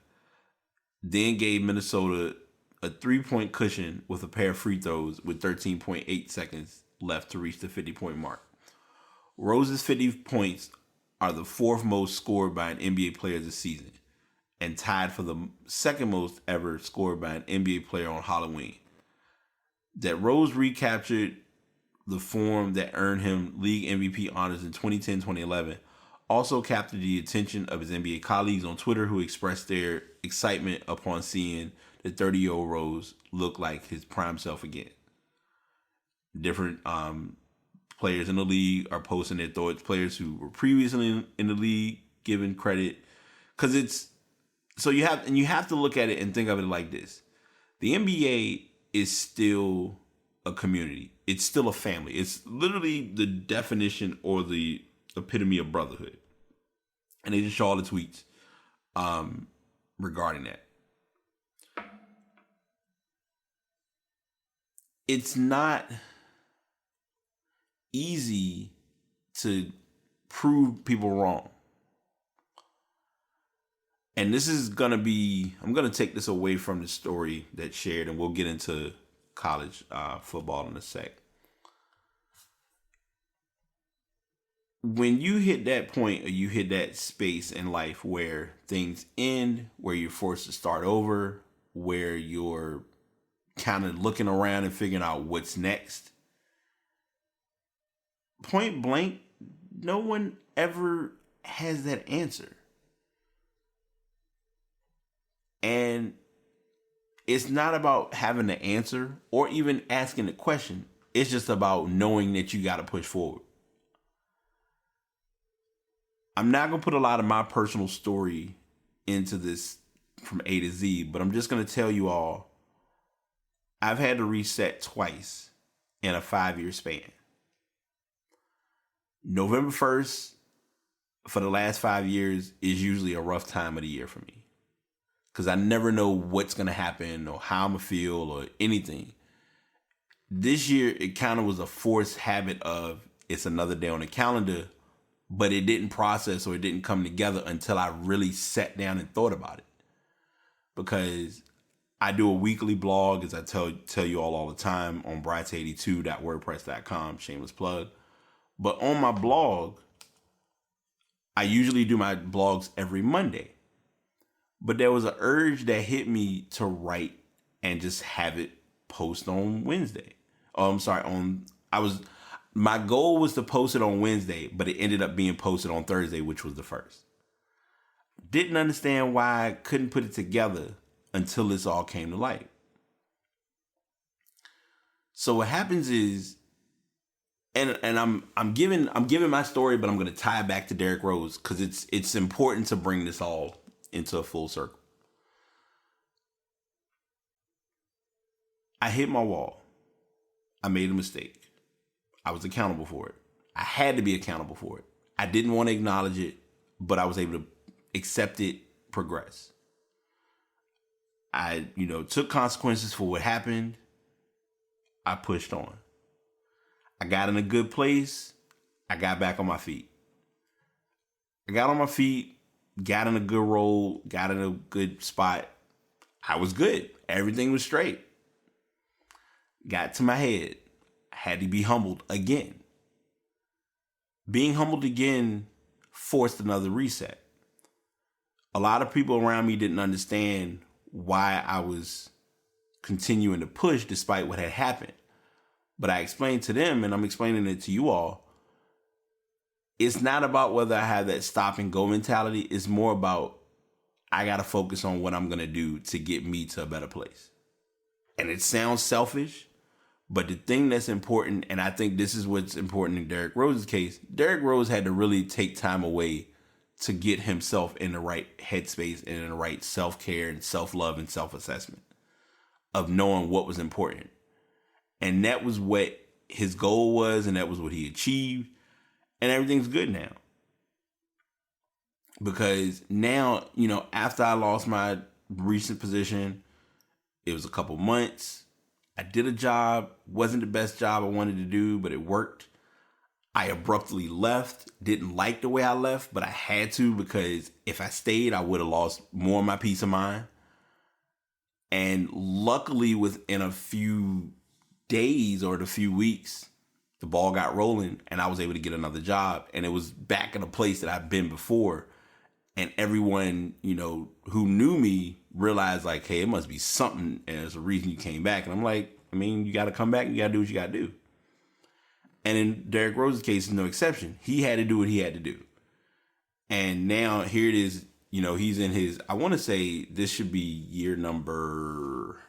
then gave Minnesota a 3-point cushion with a pair of free throws with 13.8 seconds left to reach the 50-point mark. Rose's 50 points are the fourth most scored by an NBA player this season, and tied for the second most ever scored by an NBA player on Halloween. That Rose recaptured the form that earned him league MVP honors in 2010-2011 also captured the attention of his NBA colleagues on Twitter, who expressed their excitement upon seeing the 30-year-old Rose look like his prime self again. Different players in the league are posting their thoughts. Players who were previously in the league giving credit, because it's so you have to look at it and think of it like this: the NBA is still a community. It's still a family. It's literally the definition or the epitome of brotherhood. And they just show all the tweets regarding that. It's not easy to prove people wrong. And this is gonna be, I'm gonna take this away from the story that's shared, and we'll get into college football in a sec. When you hit that point, or you hit that space in life where things end, where you're forced to start over, where you're kind of looking around and figuring out what's next, point blank, no one ever has that answer. And it's not about having the answer or even asking the question. It's just about knowing that you got to push forward. I'm not going to put a lot of my personal story into this from A to Z, but I'm just going to tell you all, I've had to reset twice in a 5-year span. November 1st for the last 5 years is usually a rough time of the year for me, because I never know what's going to happen or how I'm going to feel or anything. This year, it kind of was a forced habit of it's another day on the calendar, but it didn't process or it didn't come together until I really sat down and thought about it. Because I do a weekly blog, as I tell you all the time, on brights82.wordpress.com, shameless plug. But on my blog, I usually do my blogs every Monday. But there was an urge that hit me to write and just have it post on Wednesday. My goal was to post it on Wednesday, but it ended up being posted on Thursday, which was the first. Didn't understand why I couldn't put it together until this all came to light. So what happens is, and I'm giving my story, but I'm going to tie it back to Derrick Rose because it's important to bring this all into a full circle. I hit my wall. I made a mistake. I was accountable for it. I had to be accountable for it. I didn't want to acknowledge it, but I was able to accept it, progress. I, took consequences for what happened. I pushed on. I got in a good place. I got back on my feet. I got on my feet, got in a good role, got in a good spot. I was good. Everything was straight. Got to my head. I had to be humbled again. Being humbled again forced another reset. A lot of people around me didn't understand why I was continuing to push despite what had happened. But I explained to them, and I'm explaining it to you all, it's not about whether I have that stop and go mentality. It's more about I got to focus on what I'm going to do to get me to a better place. And it sounds selfish, but the thing that's important, and I think this is what's important in Derrick Rose's case, Derrick Rose had to really take time away to get himself in the right headspace and in the right self-care and self-love and self-assessment of knowing what was important. And that was what his goal was, and that was what he achieved. And everything's good now. Because now, after I lost my recent position, it was a couple months. I did a job. Wasn't the best job I wanted to do, but it worked. I abruptly left. Didn't like the way I left, but I had to, because if I stayed, I would have lost more of my peace of mind. And luckily, within a few days or the few weeks, the ball got rolling and I was able to get another job. And it was back in a place that I've been before. And everyone, who knew me realized, like, hey, it must be something, and there's a reason you came back. And I'm like, you got to come back. You got to do what you got to do. And in Derrick Rose's case, is no exception. He had to do what he had to do. And now here it is, he's in his, I want to say this should be year number,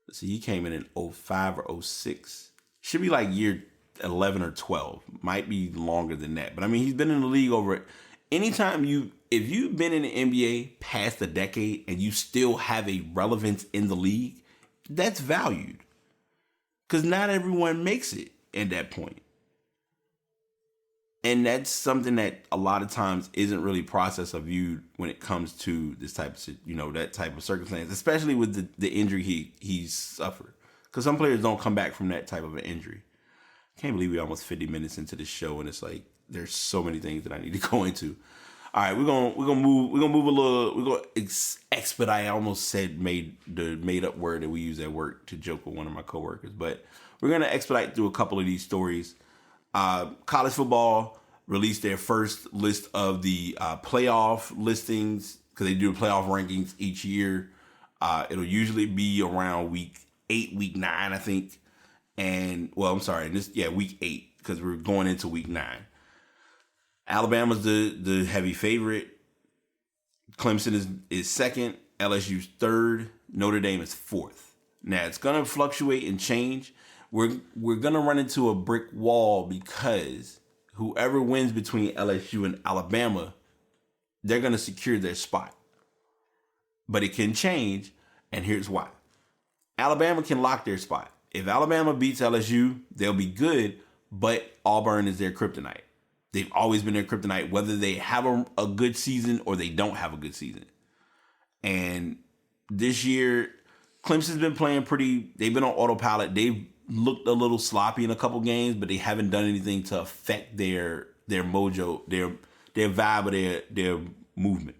let's see, he came in 05 or 06. Should be like year 11 or 12. Might be longer than that. But he's been in the league over, anytime if you've been in the NBA past a decade and you still have a relevance in the league, that's valued. Because not everyone makes it at that point. And that's something that a lot of times isn't really processed or viewed when it comes to this type of, that type of circumstance, especially with the injury he's suffered. Because some players don't come back from that type of an injury. I can't believe we're almost 50 minutes into this show and it's like, there's so many things that I need to go into. All right, we're gonna move a little. We're gonna expedite. I almost said made up word that we use at work to joke with one of my coworkers, but we're gonna expedite through a couple of these stories. College football released their first list of the playoff listings because they do playoff rankings each year. It'll usually be around week 8, week 9, I think. And well, I'm sorry, week 8 because we're going into week 9. Alabama's the heavy favorite. Clemson is second. LSU's third. Notre Dame is fourth. Now it's gonna fluctuate and change. We're gonna run into a brick wall because whoever wins between LSU and Alabama, they're gonna secure their spot. But it can change, and here's why. Alabama can lock their spot. If Alabama beats LSU, they'll be good, but Auburn is their kryptonite. They've always been their kryptonite, whether they have a good season or they don't have a good season. And this year, Clemson's been playing they've been on autopilot. They've looked a little sloppy in a couple games, but they haven't done anything to affect their mojo, their vibe or their movement.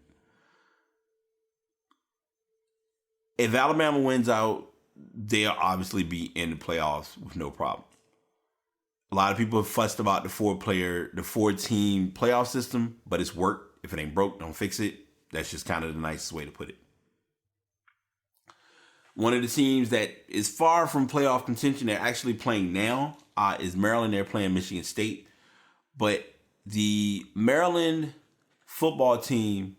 If Alabama wins out, they'll obviously be in the playoffs with no problem. A lot of people have fussed about the 4-team playoff system, but it's worked. If it ain't broke, don't fix it. That's just kind of the nicest way to put it. One of the teams that is far from playoff contention, they're actually playing now, is Maryland. They're playing Michigan State. But the Maryland football team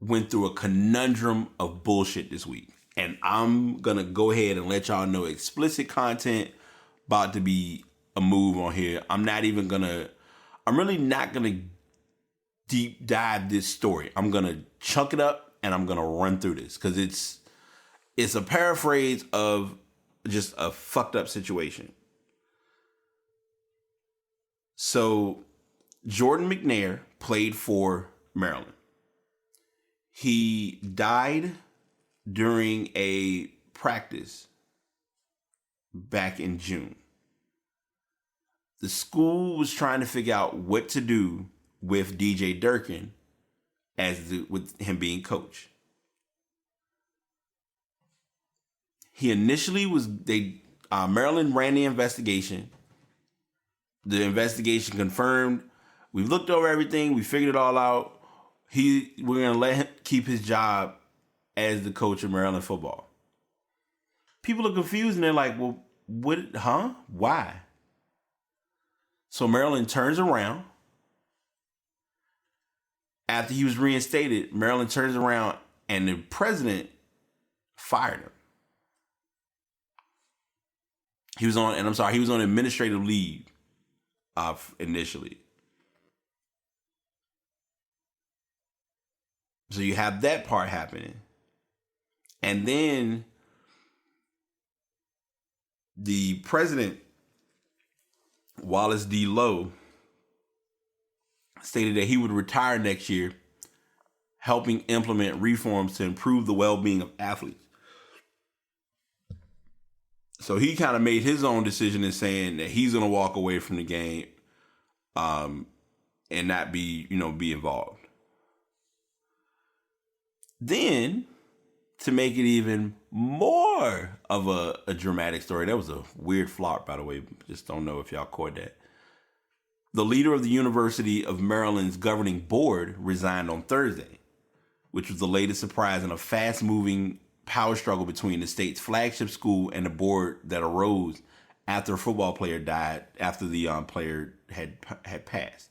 went through a conundrum of bullshit this week. And I'm going to go ahead and let y'all know explicit content about to be a move on here. I'm really not going to deep dive this story. I'm going to chunk it up and I'm going to run through this because it's a paraphrase of just a fucked up situation. So Jordan McNair played for Maryland. He died during a practice back in June. The school was trying to figure out what to do with DJ Durkin with him being coach. He initially Maryland ran the investigation. The investigation confirmed, we've looked over everything, we figured it all out. We're going to let him keep his job as the coach of Maryland football. People are confused and they're like, well, why? So Maryland turns around. After he was reinstated, Maryland turns around and the president fired him. He was on administrative leave initially. So you have that part happening. And then the president, Wallace D. Lowe, stated that he would retire next year, helping implement reforms to improve the well-being of athletes. So he kind of made his own decision in saying that he's going to walk away from the game and not be involved. Then, to make it even more of a dramatic story, that was a weird flop, by the way. Just don't know if y'all caught that. The leader of the University of Maryland's governing board resigned on Thursday, which was the latest surprise in a fast-moving power struggle between the state's flagship school and the board that arose after a football player died after the player had passed.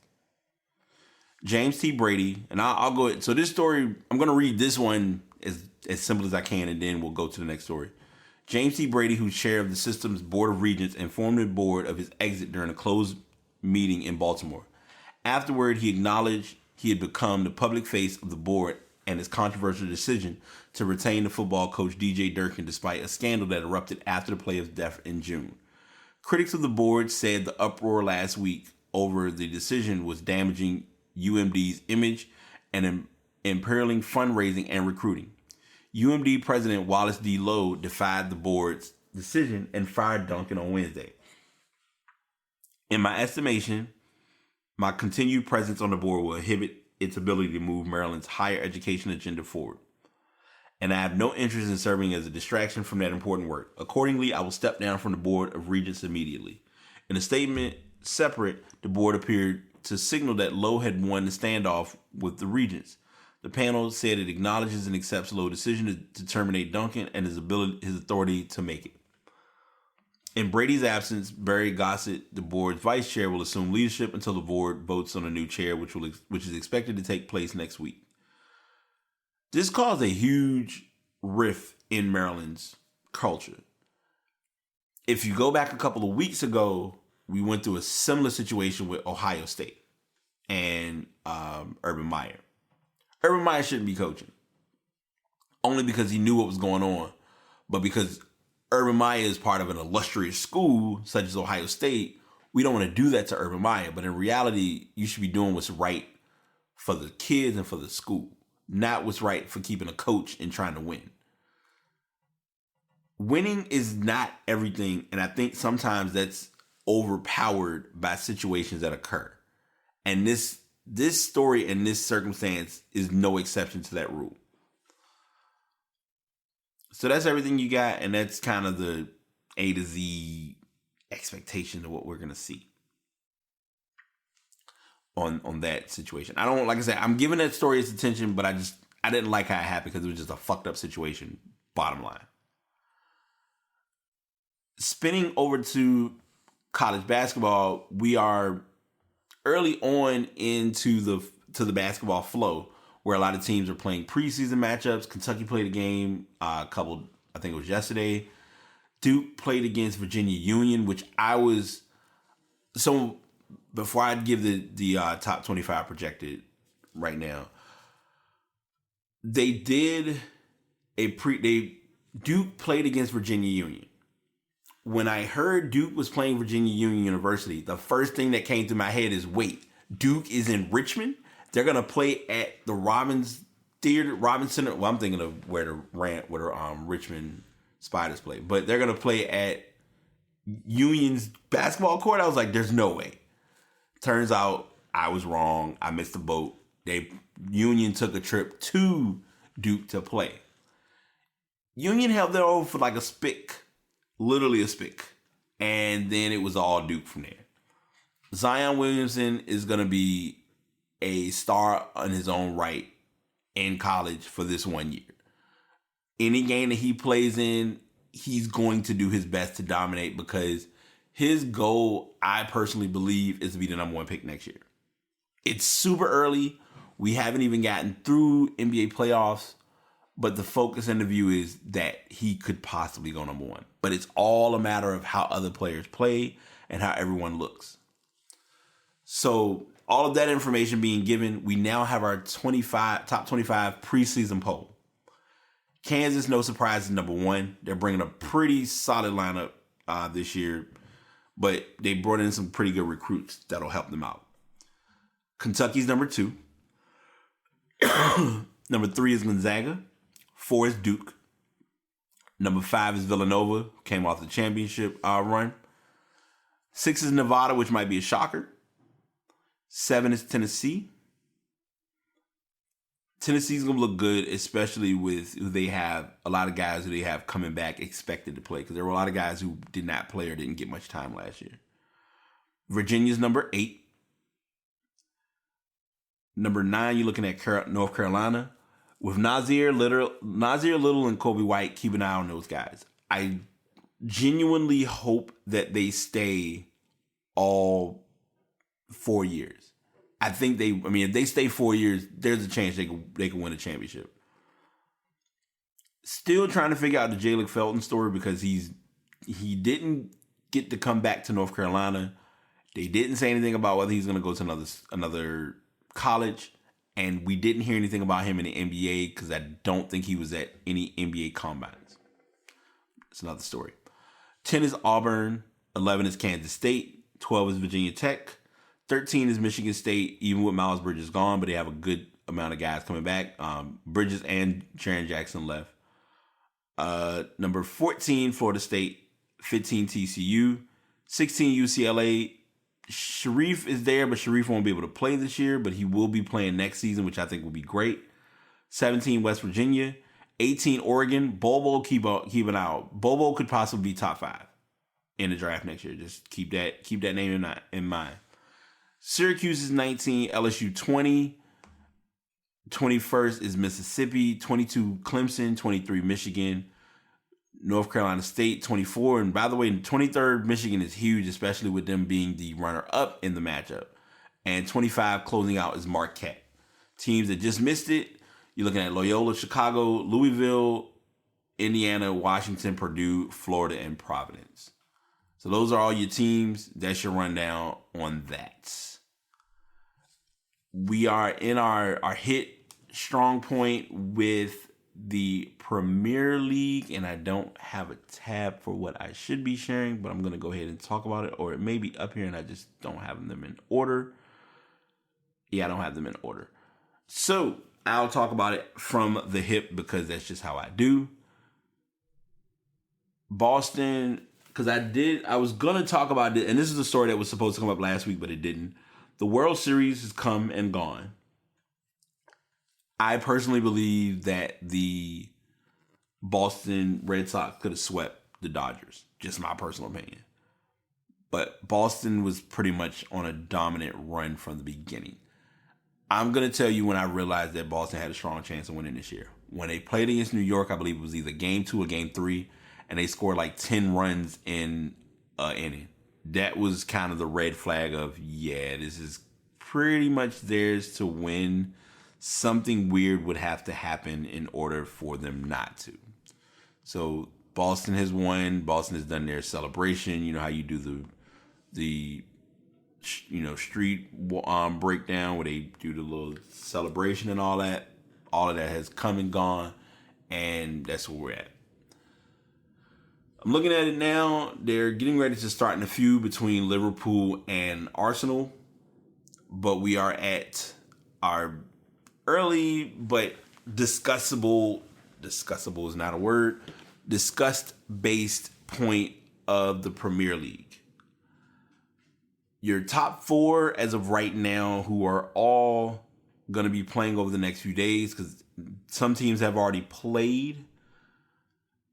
James T. Brady, and I'll go ahead. So this story, I'm going to read this one as simple as I can, and then we'll go to the next story. James T. Brady, who's chair of the system's Board of Regents, informed the board of his exit during a closed meeting in Baltimore. Afterward, he acknowledged he had become the public face of the board and his controversial decision to retain the football coach DJ Durkin despite a scandal that erupted after the player's death in June. Critics of the board said the uproar last week over the decision was damaging UMD's image and imperiling fundraising and recruiting. UMD President Wallace D. Lowe defied the board's decision and fired Durkin on Wednesday. In my estimation, my continued presence on the board will inhibit its ability to move Maryland's higher education agenda forward. And I have no interest in serving as a distraction from that important work. Accordingly, I will step down from the Board of Regents immediately. In a statement separate, the board appeared to signal that Lowe had won the standoff with the Regents. The panel said it acknowledges and accepts Lowe's decision to terminate Duncan and his authority to make it. In Brady's absence, Barry Gossett, the board's vice chair, will assume leadership until the board votes on a new chair, which is expected to take place next week. This caused a huge rift in Maryland's culture. If you go back a couple of weeks ago, we went through a similar situation with Ohio State and Urban Meyer. Urban Meyer shouldn't be coaching, only because he knew what was going on, but because Urban Meyer is part of an illustrious school such as Ohio State, we don't want to do that to Urban Meyer. But in reality, you should be doing what's right for the kids and for the school, not what's right for keeping a coach and trying to win. Winning is not everything, and I think sometimes that's overpowered by situations that occur. And this story and this circumstance is no exception to that rule. So that's everything you got, and that's kind of the A to Z expectation of what we're gonna see on that situation. I don't, like I said, I'm giving that story its attention, but I didn't like how it happened because it was just a fucked up situation. Bottom line. Spinning over to college basketball, we are early on into the basketball flow, where a lot of teams are playing preseason matchups. Kentucky played a game I think it was yesterday. Duke played against Virginia Union, which so before I give the top 25 projected right now, Duke played against Virginia Union. When I heard Duke was playing Virginia Union University, the first thing that came to my head is, wait, Duke is in Richmond? They're going to play at the Robins Center. Well, I'm thinking of where the Richmond Spiders play. But they're going to play at Union's basketball court. I was like, there's no way. Turns out I was wrong. I missed the boat. Union took a trip to Duke to play. Union held their own for like a spick. Literally a spick. And then it was all Duke from there. Zion Williamson is going to be a star on his own right in college for this 1 year. Any game that he plays in, he's going to do his best to dominate because his goal, I personally believe, is to be the number one pick next year. It's super early. We haven't even gotten through NBA playoffs, but the focus and the view is that he could possibly go number one. But it's all a matter of how other players play and how everyone looks. So all of that information being given, we now have our top 25 preseason poll. Kansas, no surprise, is number one. They're bringing a pretty solid lineup this year, but they brought in some pretty good recruits that'll help them out. Kentucky's number two. Number three is Gonzaga. 4 is Duke. Number 5 is Villanova, came off the championship run. 6 is Nevada, which might be a shocker. 7 is Tennessee. Tennessee's going to look good, especially with who they have, a lot of guys who they have coming back expected to play, because there were a lot of guys who did not play or didn't get much time last year. Virginia's number 8. Number 9, you're looking at North Carolina. With Nasir Little and Kobe White, keep an eye on those guys. I genuinely hope that they stay all 4 years. I think if they stay 4 years, there's a chance they can win a championship. Still trying to figure out the Jalen Felton story because he didn't get to come back to North Carolina. They didn't say anything about whether he's going to go to another college. And we didn't hear anything about him in the NBA because I don't think he was at any NBA combines. It's another story. 10 is Auburn. 11 is Kansas State. 12 is Virginia Tech. 13 is Michigan State, even with Miles Bridges gone, but they have a good amount of guys coming back. Bridges and Jaren Jackson left. Number 14, Florida State. 15, TCU. 16, UCLA. Sharif is there, but Sharif won't be able to play this year, but he will be playing next season, which I think will be great. 17, West Virginia. 18, Oregon. Bobo, keep an eye out. Bobo could possibly be top 5 in the draft next year. Just keep that name in mind. Syracuse is 19, LSU 20. 21st is Mississippi, 22 Clemson, 23 Michigan, North Carolina State 24. And by the way, 23rd Michigan is huge, especially with them being the runner-up in the matchup. And 25 closing out is Marquette. Teams that just missed it, you're looking at Loyola, Chicago, Louisville, Indiana, Washington, Purdue, Florida, and Providence. So those are all your teams. That's your rundown on that. We are in our hit strong point with the Premier League, and I don't have a tab for what I should be sharing, but I'm going to go ahead and talk about it, or it may be up here and I just don't have them in order. Yeah, I don't have them in order. So I'll talk about it from the hip because that's just how I do. Boston, because I was going to talk about it, and this is a story that was supposed to come up last week, but it didn't. The World Series has come and gone. I personally believe that the Boston Red Sox could have swept the Dodgers. Just my personal opinion. But Boston was pretty much on a dominant run from the beginning. I'm going to tell you when I realized that Boston had a strong chance of winning this year. When they played against New York, I believe it was either game 2 or game 3, and they scored like 10 runs in an inning. That was kind of the red flag of, yeah, this is pretty much theirs to win. Something weird would have to happen in order for them not to. So Boston has won. Boston has done their celebration. You know how you do the street breakdown where they do the little celebration and all that. All of that has come and gone, and that's where we're at. I'm looking at it now. They're getting ready to start in a feud between Liverpool and Arsenal, but we are at our early but discussable is not a word, disgust-based point of the Premier League. Your top 4 as of right now, who are all going to be playing over the next few days, because some teams have already played.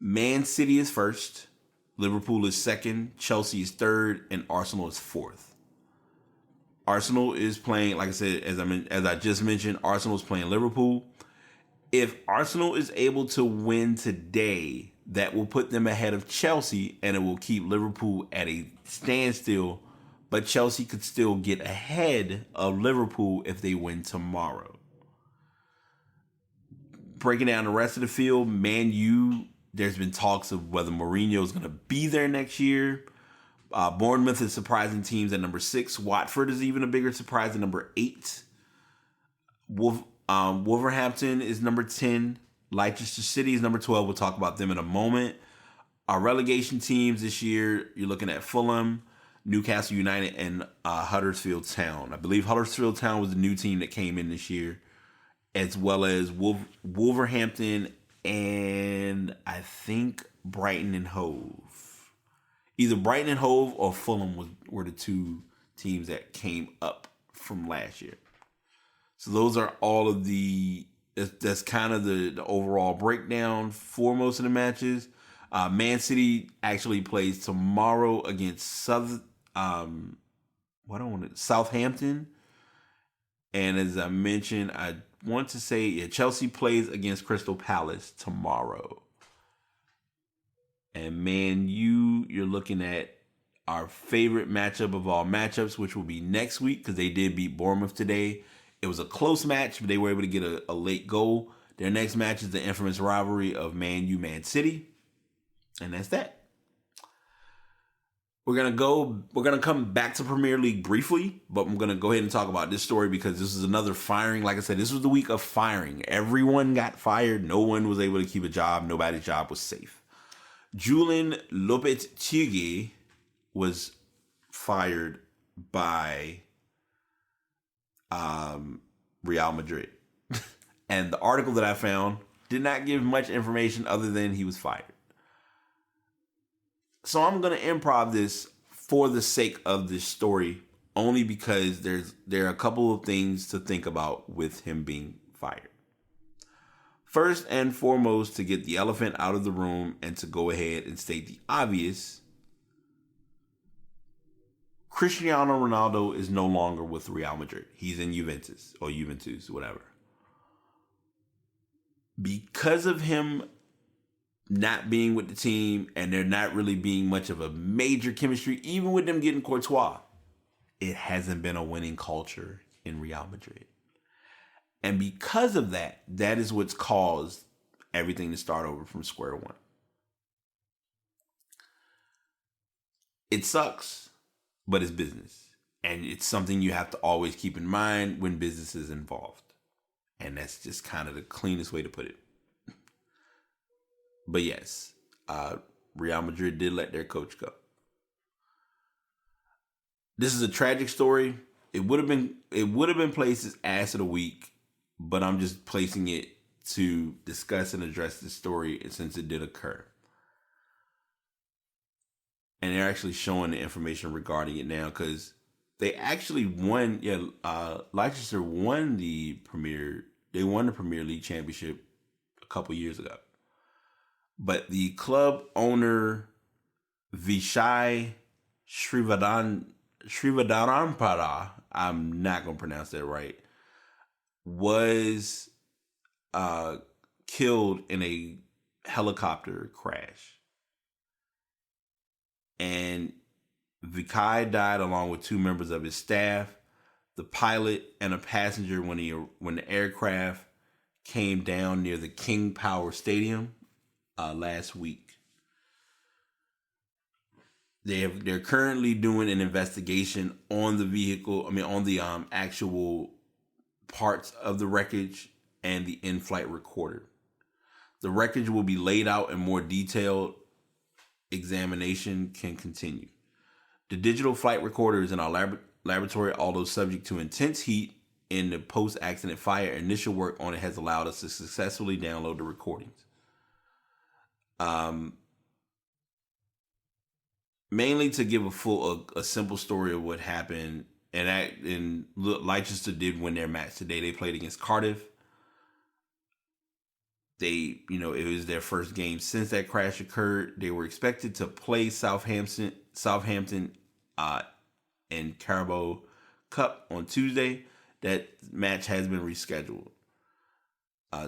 Man City is first, Liverpool is second, Chelsea is third, and Arsenal is fourth. Arsenal is playing, like I said, as I just mentioned, Arsenal is playing Liverpool. If Arsenal is able to win today, that will put them ahead of Chelsea, and it will keep Liverpool at a standstill, but Chelsea could still get ahead of Liverpool if they win tomorrow. Breaking down the rest of the field, Man U, there's been talks of whether Mourinho is going to be there next year. Bournemouth is surprising teams at number 6. Watford is even a bigger surprise at number 8. Wolverhampton is number 10. Leicester City is number 12. We'll talk about them in a moment. Our relegation teams this year, you're looking at Fulham, Newcastle United, and Huddersfield Town. I believe Huddersfield Town was the new team that came in this year, as well as Wolverhampton and I think Brighton and Hove. Either Brighton and Hove or Fulham were the 2 teams that came up from last year. So those are all of that's kind of the overall breakdown for most of the matches. Man City actually plays tomorrow against Southampton. And as I mentioned, I want to say Chelsea plays against Crystal Palace tomorrow. And Man U, you're looking at our favorite matchup of all matchups, which will be next week because they did beat Bournemouth today. It was a close match, but they were able to get a late goal. Their next match is the infamous rivalry of Man U, Man City. And that's that. We're gonna come back to Premier League briefly, but I'm gonna go ahead and talk about this story because this is another firing. Like I said, this was the week of firing. Everyone got fired. No one was able to keep a job. Nobody's job was safe. Julian Lopetegui was fired by Real Madrid. And the article that I found did not give much information other than he was fired. So I'm going to improv this for the sake of this story only because there are a couple of things to think about with him being fired. First and foremost, to get the elephant out of the room and to go ahead and state the obvious, Cristiano Ronaldo is no longer with Real Madrid. He's in Juventus or Juventus, whatever. Because of him not being with the team and there not really being much of a major chemistry, even with them getting Courtois, it hasn't been a winning culture in Real Madrid. And because of that, that is what's caused everything to start over from square one. It sucks, but it's business. And it's something you have to always keep in mind when business is involved. And that's just kind of the cleanest way to put it. But yes, Real Madrid did let their coach go. This is a tragic story. It would have been placed as Ass of the Week, but I'm just placing it to discuss and address this story since it did occur. And they're actually showing the information regarding it now because they actually won. Yeah, Leicester won the Premier. They won the Premier League championship a couple years ago. But the club owner, Vijay Srivadarampara, I'm not going to pronounce that right, was killed in a helicopter crash. And Vikai died along with two members of his staff, the pilot and a passenger when the aircraft came down near the King Power Stadium last week. They're currently doing an investigation on the vehicle. On the actual parts of the wreckage and the in-flight recorder. The wreckage will be laid out in more detailed examination can continue. The digital flight recorder is in our laboratory, although subject to intense heat in the post-accident fire. Initial work on it has allowed us to successfully download the recordings. Mainly to give a simple story of what happened, and Leicester did win their match today. They played against Cardiff. It was their first game since that crash occurred. They were expected to play Southampton in Carabao Cup on Tuesday. That match has been rescheduled.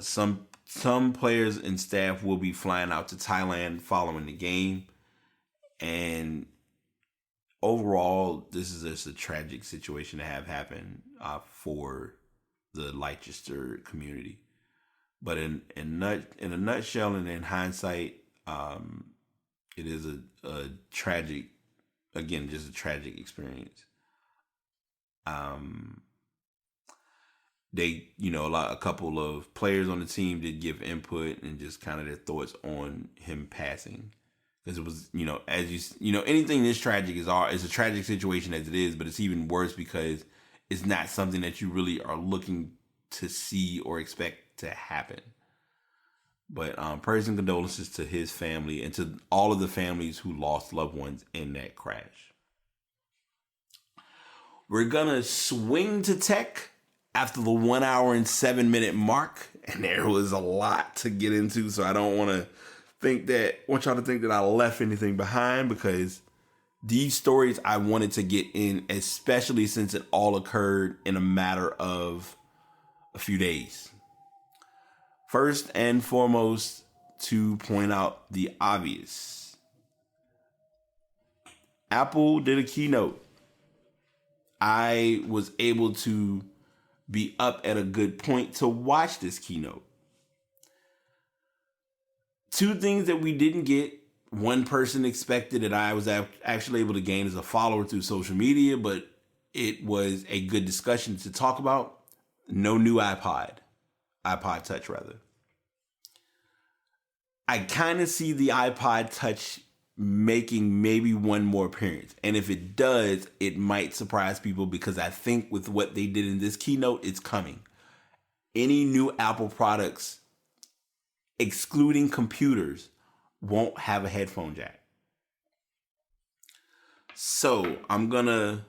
Some players and staff will be flying out to Thailand following the game. And overall, this is just a tragic situation to have happen for the Leicester community. But in a nutshell and in hindsight, it is a tragic, again, just a tragic experience. A couple of players on the team did give input and just kind of their thoughts on him passing. Because it was, anything this tragic is a tragic situation as it is, but it's even worse because it's not something that you really are looking to see or expect to happen. But prayers and condolences to his family and to all of the families who lost loved ones in that crash. We're gonna swing to tech after the 1 hour and 7 minute mark, and there was a lot to get into, so I don't want y'all to think that I left anything behind, because these stories I wanted to get in, especially since it all occurred in a matter of a few days. First and foremost, to point out the obvious, Apple did a keynote. I was able to be up at a good point to watch this keynote. Two things that we didn't get. One person expected that I was actually able to gain as a follower through social media, but it was a good discussion to talk about. No new iPod Touch rather. I kind of see the iPod Touch making maybe one more appearance. And if it does, it might surprise people, because I think with what they did in this keynote, it's coming. Any new Apple products, excluding computers, won't have a headphone jack. So I'm gonna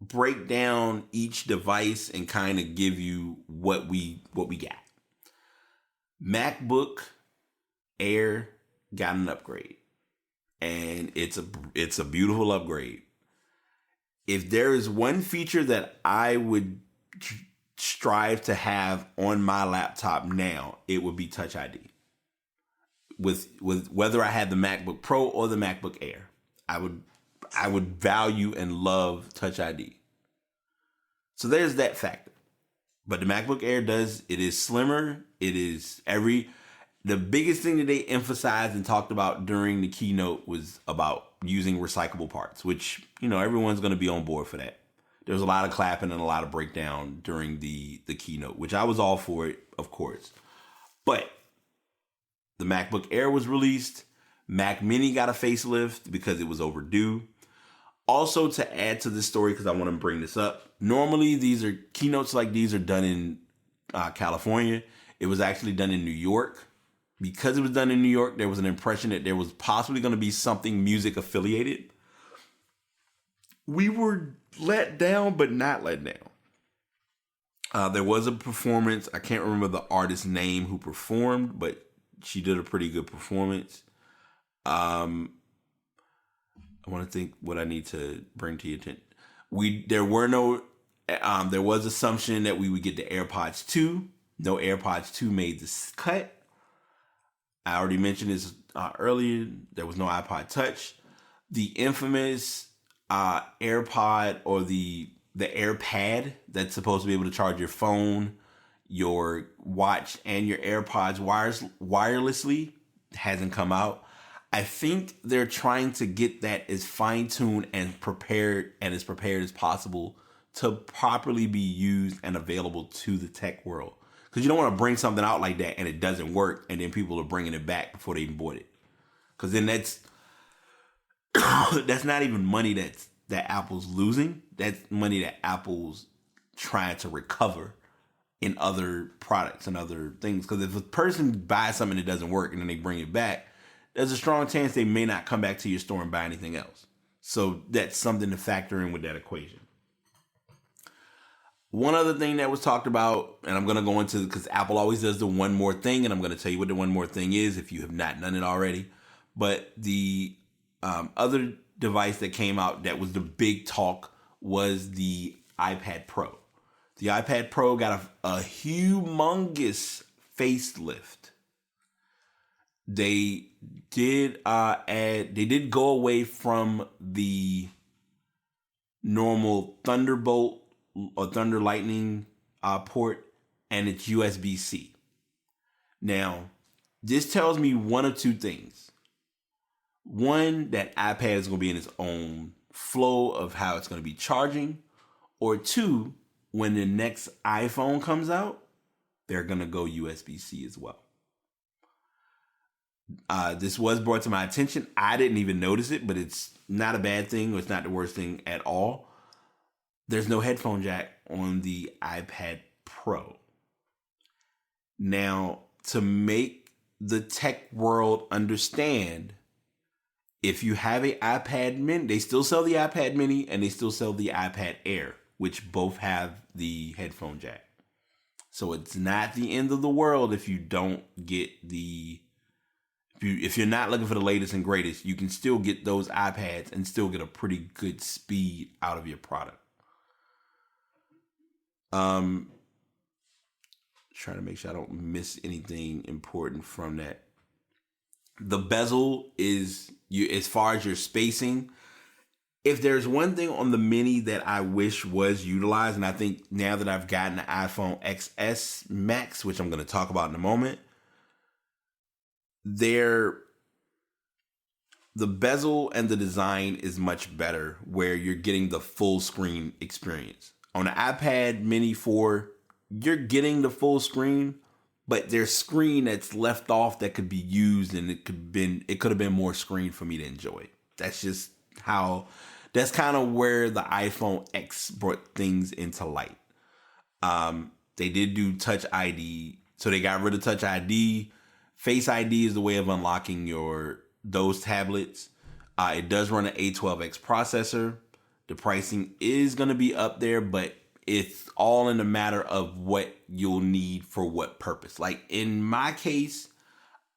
break down each device and kind of give you what we got. MacBook Air got an upgrade, and it's a beautiful upgrade. If there is one feature that I would strive to have on my laptop now, it would be Touch ID. With whether I had the MacBook Pro or the MacBook Air, I would value and love Touch ID. So there's that factor. But the MacBook Air it is slimmer. It is the biggest thing that they emphasized and talked about during the keynote was about using recyclable parts, which, everyone's going to be on board for that. There was a lot of clapping and a lot of breakdown during the keynote, which I was all for it, of course. But the MacBook Air was released. Mac Mini got a facelift because it was overdue. Also, to add to this story, because I want to bring this up, normally keynotes like these are done in California. It was actually done in New York. Because it was done in New York, there was an impression that there was possibly going to be something music affiliated. We were let down, but not let down. There was a performance. I can't remember the artist's name who performed, but she did a pretty good performance. I want to think what I need to bring to your attention. There was assumption that we would get the AirPods 2. No AirPods 2 made this cut. I already mentioned this earlier. There was no iPod Touch. The infamous AirPod or the AirPad that's supposed to be able to charge your phone, your watch, and your AirPods wirelessly hasn't come out. I think they're trying to get that as fine-tuned and prepared as possible to properly be used and available to the tech world. Because you don't want to bring something out like that and it doesn't work, and then people are bringing it back before they even bought it. Because then that's not even money that Apple's losing. That's money that Apple's trying to recover in other products and other things. Because if a person buys something that doesn't work and then they bring it back, there's a strong chance they may not come back to your store and buy anything else. So that's something to factor in with that equation. One other thing that was talked about, and I'm going to go into, because Apple always does the one more thing, and I'm going to tell you what the one more thing is if you have not done it already. But the other device that came out that was the big talk was the iPad Pro. The iPad Pro got a humongous facelift. They did go away from the normal Thunderbolt or Thunder Lightning port, and it's USB-C. Now, this tells me one of two things. One, that iPad is going to be in its own flow of how it's going to be charging. Or two, when the next iPhone comes out, they're going to go USB-C as well. This was brought to my attention. I didn't even notice it, but it's not a bad thing, or it's not the worst thing at all. There's no headphone jack on the iPad Pro. Now, to make the tech world understand, if you have an iPad Mini, they still sell the iPad Mini and they still sell the iPad Air, which both have the headphone jack. So it's not the end of the world if you don't get if you're not looking for the latest and greatest, you can still get those iPads and still get a pretty good speed out of your product. Trying to make sure I don't miss anything important from that. The bezel is as far as your spacing. If there's one thing on the Mini that I wish was utilized, and I think now that I've gotten the iPhone XS Max, which I'm going to talk about in a moment, the bezel and the design is much better, where you're getting the full screen experience. On the iPad Mini 4, you're getting the full screen, but there's screen that's left off that could be used, and it could have been more screen for me to enjoy. That's kind of where the iPhone X brought things into light. They did do Touch ID, so they got rid of Touch ID. Face ID is the way of unlocking those tablets. It does run an A12X processor. The pricing is going to be up there, but it's all in the matter of what you'll need for what purpose. Like in my case,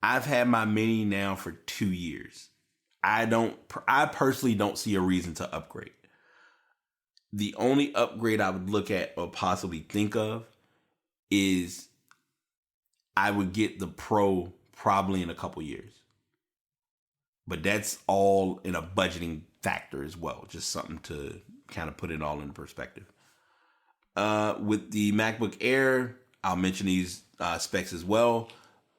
I've had my Mini now for 2 years. I personally don't see a reason to upgrade. The only upgrade I would look at or possibly think of is I would get the Pro probably in a couple years. But that's all in a budgeting factor as well. Just something to kind of put it all in perspective. With the MacBook Air, I'll mention these specs as well.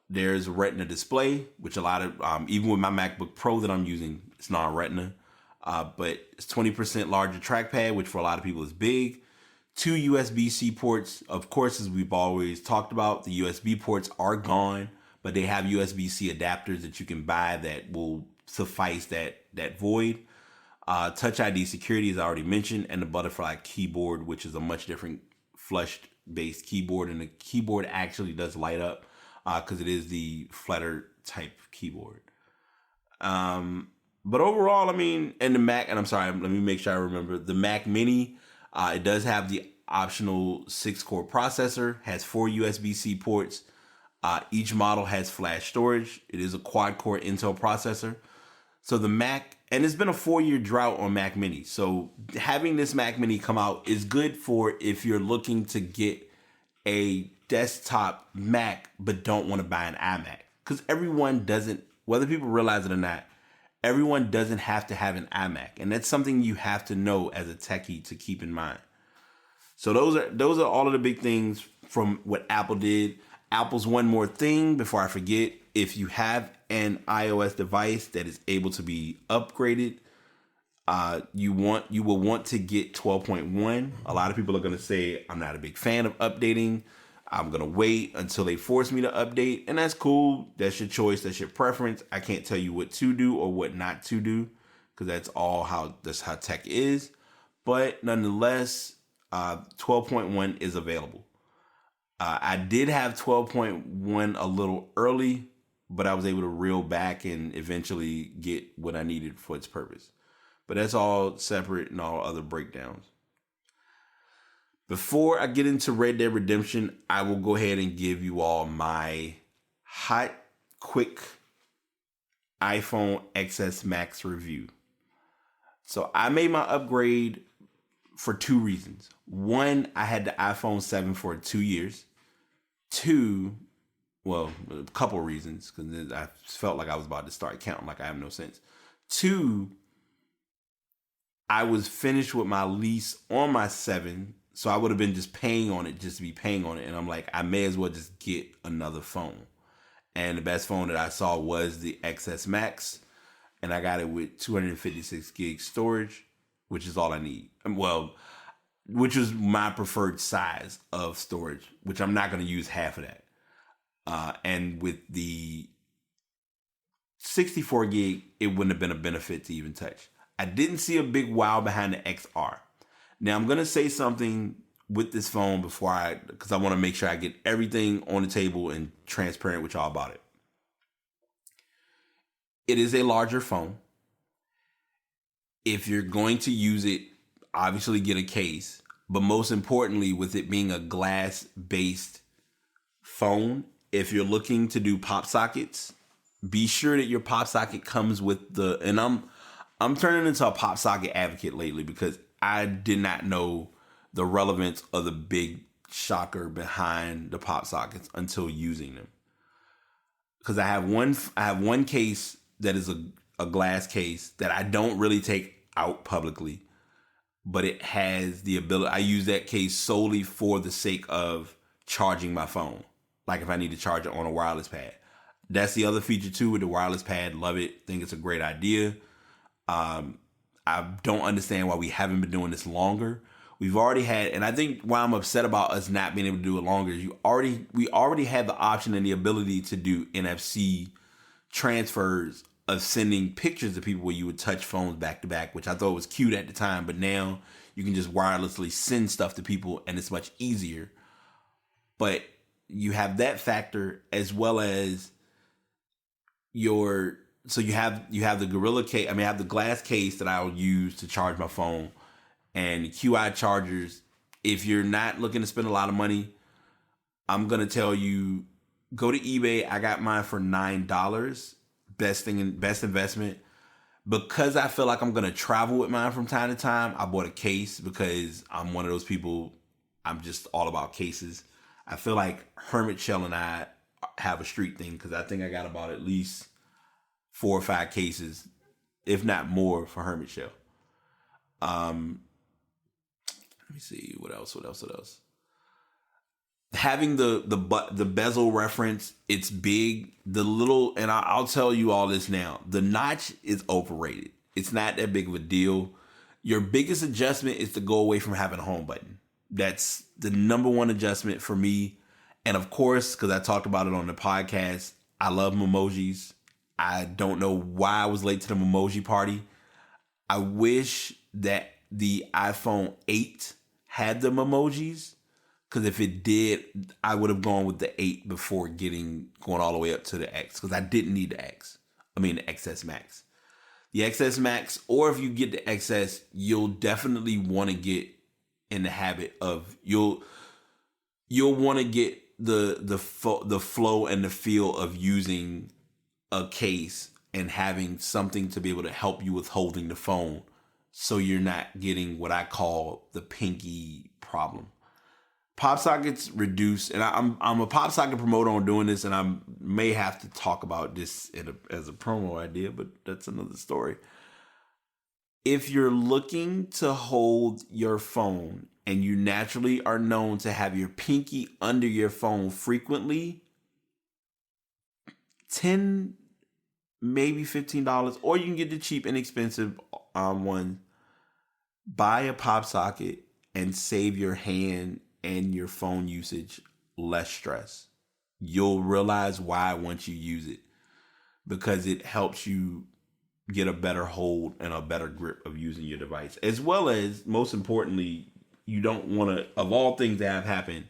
There's a Retina display, which a lot of, even with my MacBook Pro that I'm using, it's not a Retina. But it's 20% larger trackpad, which for a lot of people is big. 2 USB-C ports. Of course, as we've always talked about, the USB ports are gone, but they have USB-C adapters that you can buy that will suffice that void. Touch ID security, as I already mentioned, and the Butterfly keyboard, which is a much different flush-based keyboard, and the keyboard actually does light up because it is the Flutter type keyboard. But overall, I mean, and the Mac, and I'm sorry, let me make sure I remember, the Mac Mini, it does have the optional 6-core processor, has 4 USB-C ports. Each model has flash storage. It is a quad-core Intel processor. So the Mac, and it's been a 4-year drought on Mac Mini. So having this Mac Mini come out is good for if you're looking to get a desktop Mac but don't want to buy an iMac. Because everyone doesn't, whether people realize it or not, everyone doesn't have to have an iMac. And that's something you have to know as a techie to keep in mind. So those are all of the big things from what Apple did. Apple's one more thing before I forget. If you have an iOS device that is able to be upgraded, you will want to get 12.1. A lot of people are going to say, I'm not a big fan of updating. I'm going to wait until they force me to update. And that's cool. That's your choice. That's your preference. I can't tell you what to do or what not to do because that's how tech is. But nonetheless, 12.1 is available. I did have 12.1 a little early, but I was able to reel back and eventually get what I needed for its purpose. But that's all separate and all other breakdowns. Before I get into Red Dead Redemption, I will go ahead and give you all my hot, quick iPhone XS Max review. So I made my upgrade for 2 reasons. One, I had the iPhone 7 for 2 years. 2, well, a couple reasons, because I felt like I was about to start counting like I have no sense. 2, I was finished with my lease on my 7, so I would have been just paying on it just to be paying on it. And I'm like, I may as well just get another phone. And the best phone that I saw was the XS Max, and I got it with 256 gig storage, which is all I need. Well, which is my preferred size of storage, which I'm not going to use half of that. And with the 64 gig, it wouldn't have been a benefit to even touch. I didn't see a big wow behind the XR. Now, I'm going to say something with this phone because I want to make sure I get everything on the table and transparent with y'all about it. It is a larger phone. If you're going to use it, obviously get a case, but most importantly, with it being a glass-based phone, if you're looking to do pop sockets, be sure that your pop socket comes with and I'm turning into a pop socket advocate lately because I did not know the relevance of the big shocker behind the pop sockets until using them. Because I have one case that is a glass case that I don't really take out publicly, but it has the ability. I use that case solely for the sake of charging my phone. Like if I need to charge it on a wireless pad. That's the other feature too with the wireless pad. Love it. Think it's a great idea. I don't understand why we haven't been doing this longer. We've already had, and I think why I'm upset about us not being able to do it longer is we already had the option and the ability to do NFC transfers of sending pictures to people where you would touch phones back to back, which I thought was cute at the time, but now you can just wirelessly send stuff to people and it's much easier. But you have that factor as well as so you have the Gorilla case. I have the glass case that I'll use to charge my phone. And QI chargers, if you're not looking to spend a lot of money, I'm going to tell you, go to eBay. I got mine for $9. Best investment. Because I feel like I'm going to travel with mine from time to time, I bought a case because I'm one of those people, I'm just all about cases. I feel like Hermit Shell and I have a street thing because I think I got about at least 4 or 5 cases, if not more, for Hermit Shell. Let me see what else. Having the bezel reference, it's big. The little, and I'll tell you all this now. The notch is overrated. It's not that big of a deal. Your biggest adjustment is to go away from having a home button. That's the number one adjustment for me. And of course, because I talked about it on the podcast, I love Memojis. I don't know why I was late to the Memoji party. I wish that the iPhone 8 had the Memojis, because if it did, I would have gone with the 8 before going all the way up to the X, because I didn't need the X. I mean the XS Max. The XS Max, or if you get the XS, you'll definitely want to get in the habit of you'll want to get the flow and the feel of using a case and having something to be able to help you with holding the phone, so you're not getting what I call the pinky problem. Pop sockets reduce, and I'm a pop socket promoter on doing this, and I may have to talk about this as a promo idea, but that's another story. If you're looking to hold your phone and you naturally are known to have your pinky under your phone frequently, $10, maybe $15, or you can get the cheap, inexpensive one. Buy a pop socket and save your hand and your phone usage less stress. You'll realize why once you use it, because it helps you get a better hold and a better grip of using your device. As well as, most importantly, you don't want to, of all things that have happened,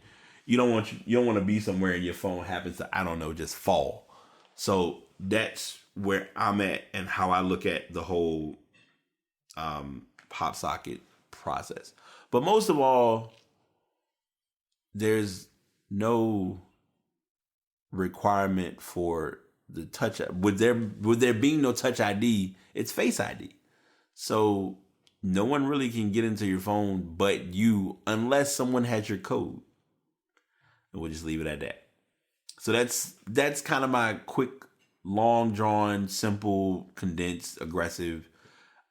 you don't want to be somewhere and your phone happens to, I don't know, just fall. So that's where I'm at and how I look at the whole pop socket process. But most of all, there's no requirement for the touch. With there being no touch ID, it's Face ID. So no one really can get into your phone but you, unless someone has your code. And we'll just leave it at that. So that's kind of my quick, long drawn, simple, condensed, aggressive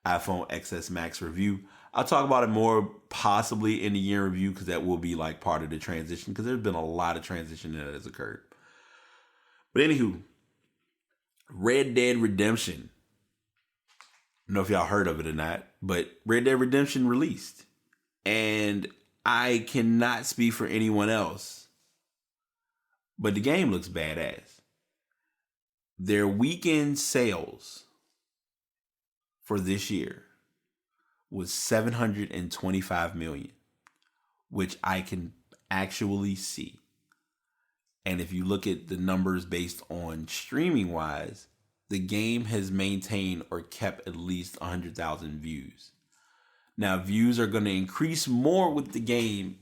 iPhone XS Max review. I'll talk about it more possibly in the year review, because that will be like part of the transition, because there's been a lot of transition that has occurred. But anywho, Red Dead Redemption. I don't know if y'all heard of it or not, but Red Dead Redemption released. And I cannot speak for anyone else, but the game looks badass. Their weekend sales for this year was 725 million, which I can actually see. And if you look at the numbers based on streaming wise, the game has maintained or kept at least 100,000 views. Now, views are going to increase more with the game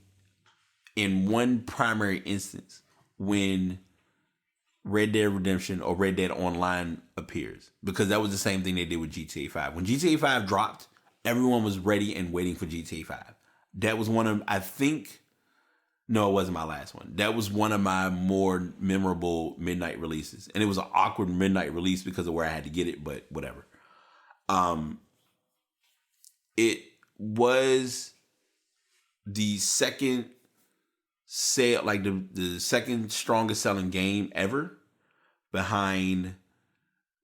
in one primary instance, when Red Dead Redemption or Red Dead Online appears, because that was the same thing they did with GTA 5. When GTA 5 dropped, everyone was ready and waiting for GTA 5. That was one of, no, it wasn't my last one. That was one of my more memorable midnight releases. And it was an awkward midnight release because of where I had to get it, but whatever. It was the second sale, like the second strongest selling game ever, behind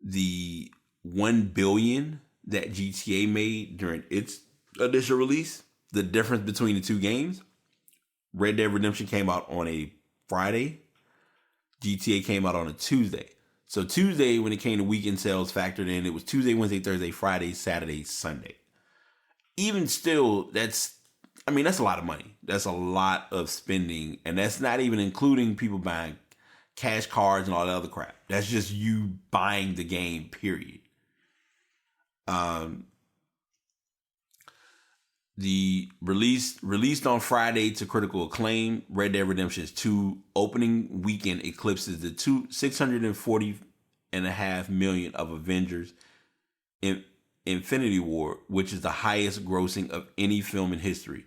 the 1 billion that GTA made during its initial release. The difference between the two games, Red Dead Redemption came out on a Friday, GTA came out on a Tuesday. So Tuesday, when it came to weekend sales factored in, it was Tuesday, Wednesday, Thursday, Friday, Saturday, Sunday. Even still, that's a lot of money. That's a lot of spending. And that's not even including people buying cash cards and all that other crap. That's just you buying the game, period. The released on Friday to critical acclaim, Red Dead Redemption 2 opening weekend eclipses the 640.5 million of Avengers Infinity War, which is the highest grossing of any film in history.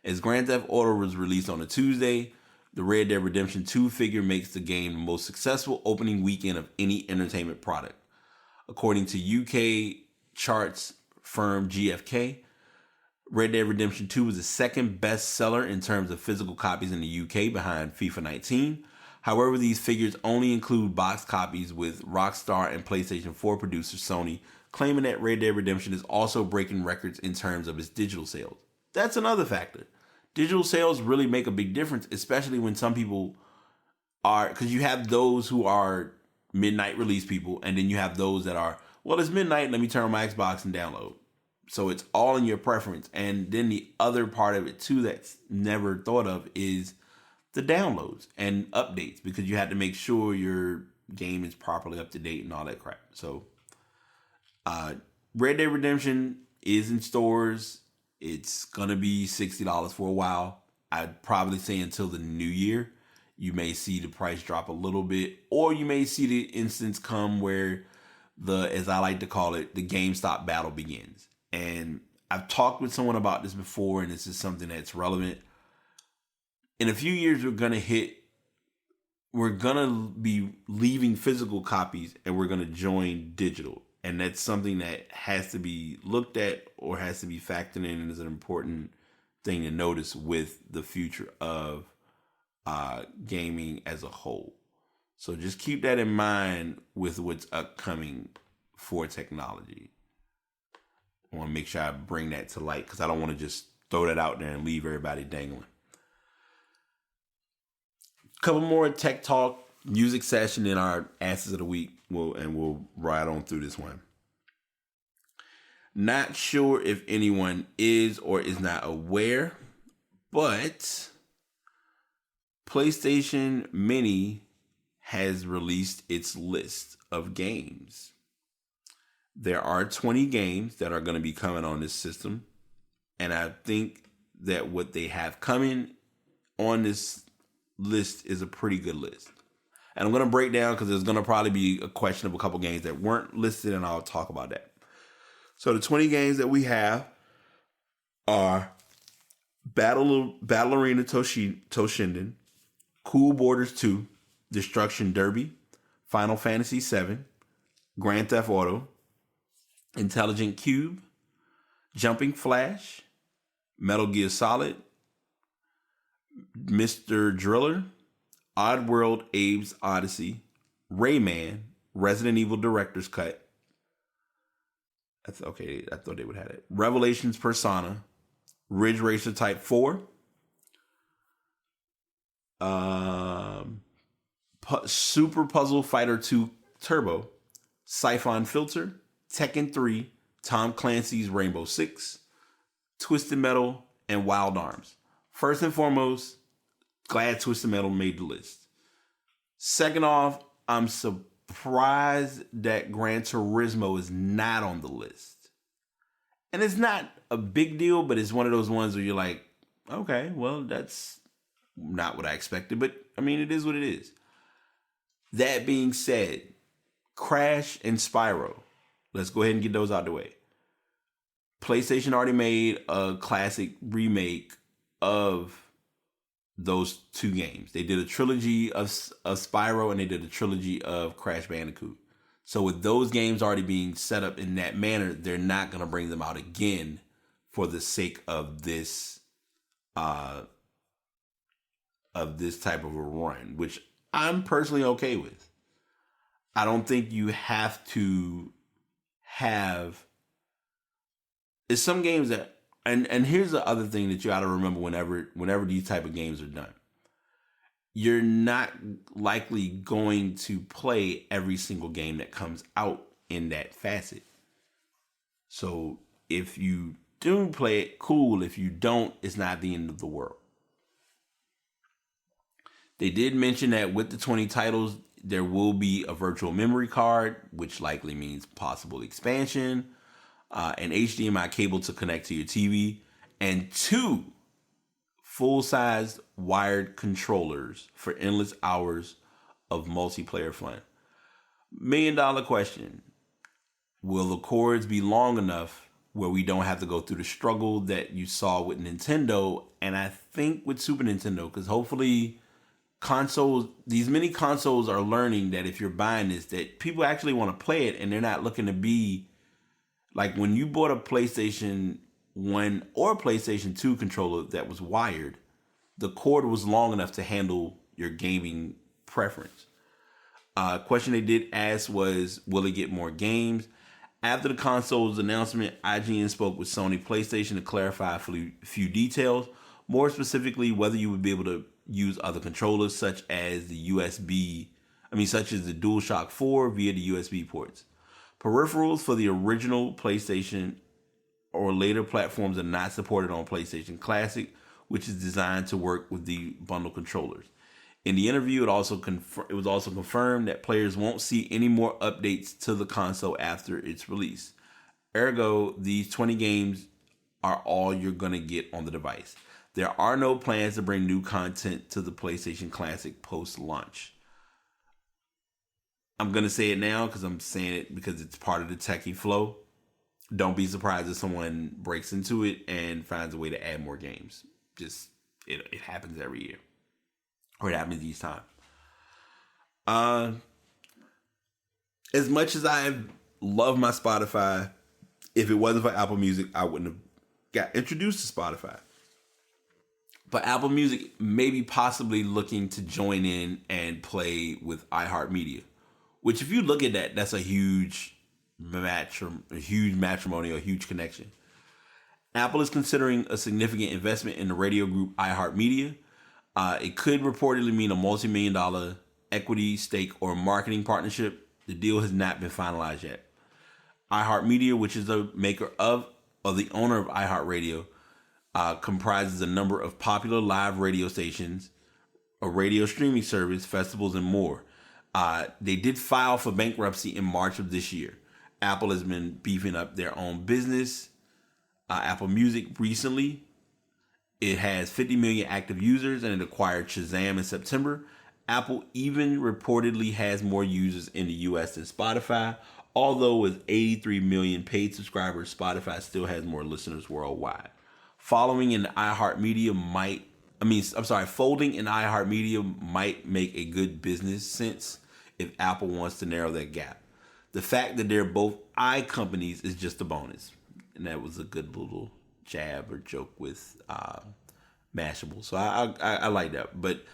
As Grand Theft Auto was released on a Tuesday, the Red Dead Redemption 2 figure makes the game the most successful opening weekend of any entertainment product. According to UK charts firm GfK, Red Dead Redemption 2 was the second best seller in terms of physical copies in the UK behind FIFA 19. However, these figures only include box copies, with Rockstar and PlayStation 4 producer Sony claiming that Red Dead Redemption is also breaking records in terms of its digital sales. That's another factor. Digital sales really make a big difference, especially when some people are, because you have those who are midnight release people, and then you have those that are, well, it's midnight, let me turn on my Xbox and download. So it's all in your preference. And then the other part of it too that's never thought of is the downloads and updates, because you have to make sure your game is properly up to date and all that crap. So Red Dead Redemption is in stores. It's gonna be $60 for a while. I'd probably say until the new year. You may see the price drop a little bit, or you may see the instance come where as I like to call it, the GameStop battle begins. And I've talked with someone about this before, and this is something that's relevant. In a few years, we're going to be leaving physical copies and we're going to join digital. And that's something that has to be looked at or has to be factored in, and is an important thing to notice with the future of gaming as a whole. So just keep that in mind with what's upcoming for technology. I want to make sure I bring that to light, because I don't want to just throw that out there and leave everybody dangling. A couple more tech talk, music session in our Asses of the Week, we'll ride on through this one. Not sure if anyone is or is not aware, but PlayStation Mini has released its list of games. There are 20 games that are going to be coming on this system. And I think that what they have coming on this list is a pretty good list. And I'm going to break down, because there's going to probably be a question of a couple games that weren't listed, and I'll talk about that. So the 20 games that we have are Battle Arena Toshinden, Cool Borders 2, Destruction Derby, Final Fantasy VII, Grand Theft Auto, Intelligent Cube, Jumping Flash, Metal Gear Solid, Mr. Driller, Oddworld Abe's Odyssey, Rayman, Resident Evil Director's Cut. Okay, I thought they would have it. Revelations Persona, Ridge Racer Type 4, Super Puzzle Fighter 2 Turbo, Siphon Filter, Tekken 3, Tom Clancy's Rainbow Six, Twisted Metal, and Wild Arms. First and foremost, glad Twisted Metal made the list. Second off, I'm surprised that Gran Turismo is not on the list. And it's not a big deal, but it's one of those ones where you're like, okay, well, that's not what I expected. But, I mean, it is what it is. That being said, Crash and Spyro. Let's go ahead and get those out of the way. PlayStation already made a classic remake of those two games. They did a trilogy of Spyro, and they did a trilogy of Crash Bandicoot. So with those games already being set up in that manner, they're not going to bring them out again for the sake of this type of a run, which I'm personally okay with. I don't think you have to have. It's some games that, and here's the other thing that you got to remember whenever these type of games are done. You're not likely going to play every single game that comes out in that facet. So if you do play it, cool. If you don't, it's not the end of the world. They did mention that with the 20 titles, there will be a virtual memory card, which likely means possible expansion, an HDMI cable to connect to your TV, and 2 full-sized wired controllers for endless hours of multiplayer fun. $1 million question. Will the cords be long enough where we don't have to go through the struggle that you saw with Nintendo, and I think with Super Nintendo, because hopefully these mini consoles are learning that if you're buying this, that people actually want to play it, and they're not looking to be like when you bought a PlayStation 1 or a PlayStation 2 controller that was wired, the cord was long enough to handle your gaming preference. Question they did ask was, will it get more games? After the console's announcement, IGN spoke with Sony PlayStation to clarify a few details, more specifically whether you would be able to use other controllers such as the DualShock 4 via the USB ports. Peripherals for the original PlayStation or later platforms are not supported on PlayStation Classic, which is designed to work with the bundle controllers. In the interview, it was also confirmed that players won't see any more updates to the console after its release. Ergo, these 20 games are all you're going to get on the device. There are no plans to bring new content to the PlayStation Classic post-launch. I'm going to say it now because I'm saying it because it's part of the techie flow. Don't be surprised if someone breaks into it and finds a way to add more games. Just, it happens every year. Or it happens each time. As much as I love my Spotify, if it wasn't for Apple Music, I wouldn't have got introduced to Spotify. But Apple Music may be possibly looking to join in and play with iHeartMedia. Which, if you look at that, that's a huge matrimony, a huge connection. Apple is considering a significant investment in the radio group iHeartMedia. It could reportedly mean a multi-million-dollar equity stake or marketing partnership. The deal has not been finalized yet. iHeartMedia, which is the maker of or the owner of iHeartRadio, comprises a number of popular live radio stations, a radio streaming service, festivals, and more. They did file for bankruptcy in March of this year. Apple has been beefing up their own business. Apple Music recently, it has 50 million active users and it acquired Shazam in September. Apple even reportedly has more users in the US than Spotify. Although with 83 million paid subscribers, Spotify still has more listeners worldwide. Folding in iHeartMedia might make a good business sense if Apple wants to narrow that gap. The fact that they're both I companies is just a bonus. And that was a good little jab or joke with Mashable. So I like that. But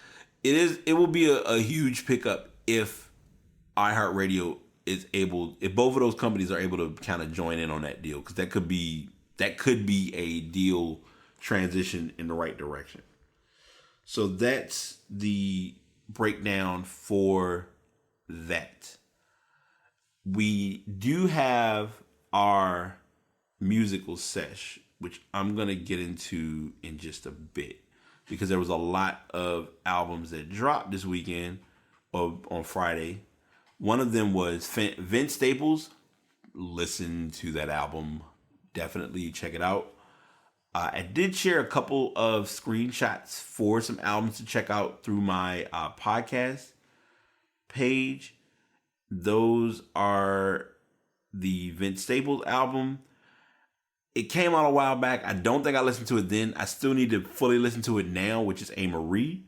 it will be a huge pickup if iHeartRadio if both of those companies are able to kind of join in on that deal, because that could be a deal transition in the right direction. So that's the breakdown for that. We do have our musical sesh, which I'm going to get into in just a bit, because there was a lot of albums that dropped this weekend or on Friday. One of them was Vince Staples. Listen to that album. Definitely check it out. I did share a couple of screenshots for some albums to check out through my podcast page. Those are the Vince Staples album. It came out a while back. I don't think I listened to it then. I still need to fully listen to it now, which is A. Marie.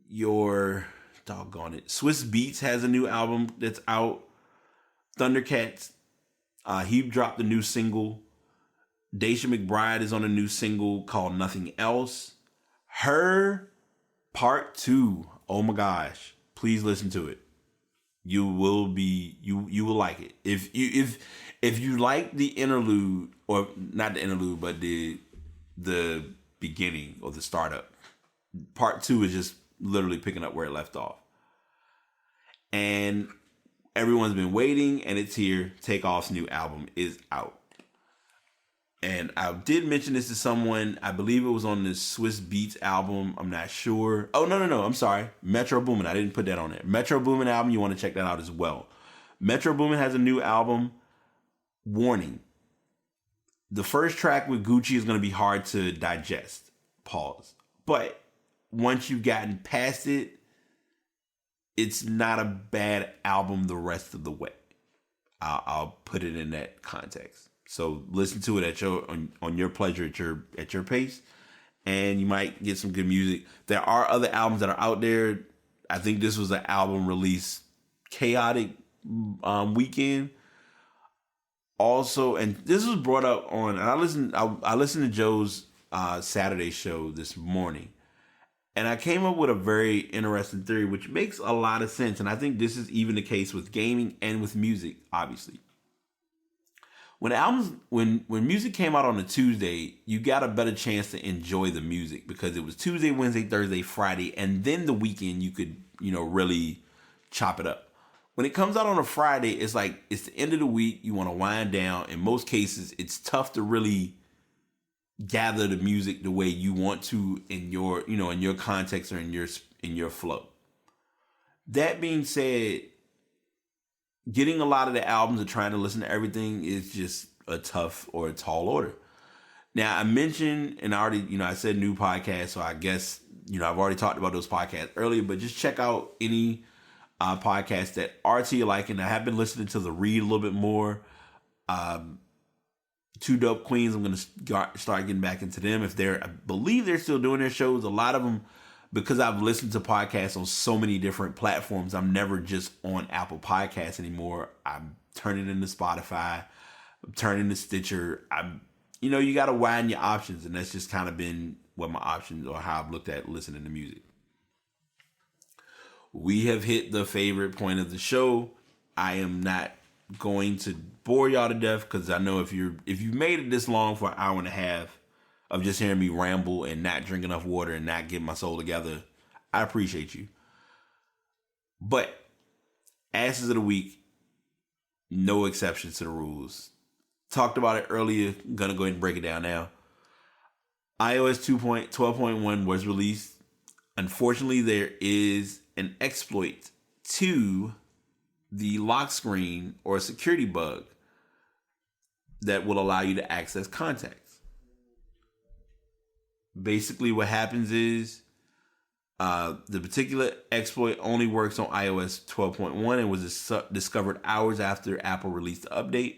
Your doggone it. Swiss Beats has a new album that's out. Thundercats, he dropped a new single. Daisha McBride is on a new single called Nothing Else. Her Part 2. Oh my gosh. Please listen to it. You will like it. If you like the interlude, or not the interlude, but the beginning or the startup, Part 2 is just literally picking up where it left off. And everyone's been waiting, and it's here. Takeoff's new album is out. And I did mention this to someone. I believe it was on the Swiss Beats album. I'm not sure. Oh, no. I'm sorry. Metro Boomin. I didn't put that on there. Metro Boomin album. You want to check that out as well. Metro Boomin has a new album. Warning. The first track with Gucci is going to be hard to digest. Pause. But once you've gotten past it, it's not a bad album the rest of the way. I'll put it in that context. So listen to it at your on your pleasure, at your pace, and you might get some good music. There are other albums that are out there. I think this was an album release chaotic weekend. Also, and this was brought up on, and I listened to Joe's Saturday show this morning, and I came up with a very interesting theory, which makes a lot of sense. And I think this is even the case with gaming and with music, obviously. When music came out on a Tuesday, you got a better chance to enjoy the music because it was Tuesday, Wednesday, Thursday, Friday, and then the weekend you could, really chop it up. When it comes out on a Friday, it's like it's the end of the week. You want to wind down. In most cases, it's tough to really gather the music the way you want to in your, in your context or in your flow. That being said, getting a lot of the albums and trying to listen to everything is just a tough or a tall order. Now, I mentioned, and I already, I said new podcast, so I guess, I've already talked about those podcasts earlier, but just check out any podcasts that are to your liking. I have been listening to The Read a little bit more. Two Dope Queens, I'm going to start getting back into them. I believe they're still doing their shows. A lot of them, because I've listened to podcasts on so many different platforms, I'm never just on Apple Podcasts anymore. I'm turning into Spotify. I'm turning to Stitcher. You got to widen your options, and that's just kind of been what my options or how I've looked at listening to music. We have hit the favorite point of the show. I am not going to bore y'all to death because I know if you made it this long for an hour and a half of just hearing me ramble and not drink enough water and not getting my soul together, I appreciate you. But asses of the week, no exceptions to the rules. Talked about it earlier. I'm gonna go ahead and break it down now. iOS 12.1 was released. Unfortunately, there is an exploit to the lock screen or a security bug that will allow you to access contacts. Basically, what happens is the particular exploit only works on iOS 12.1 and was discovered hours after Apple released the update.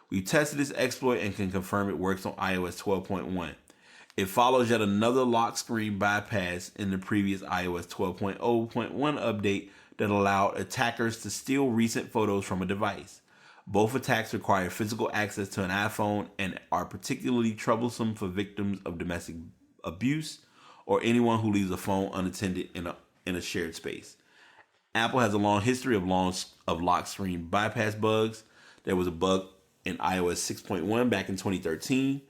We tested this exploit and can confirm it works on iOS 12.1. It follows yet another lock screen bypass in the previous iOS 12.0.1 update that allowed attackers to steal recent photos from a device. Both attacks require physical access to an iPhone and are particularly troublesome for victims of domestic abuse or anyone who leaves a phone unattended in a shared space. Apple has a long history of lock screen bypass bugs. There was a bug in iOS 6.1 back in 2013.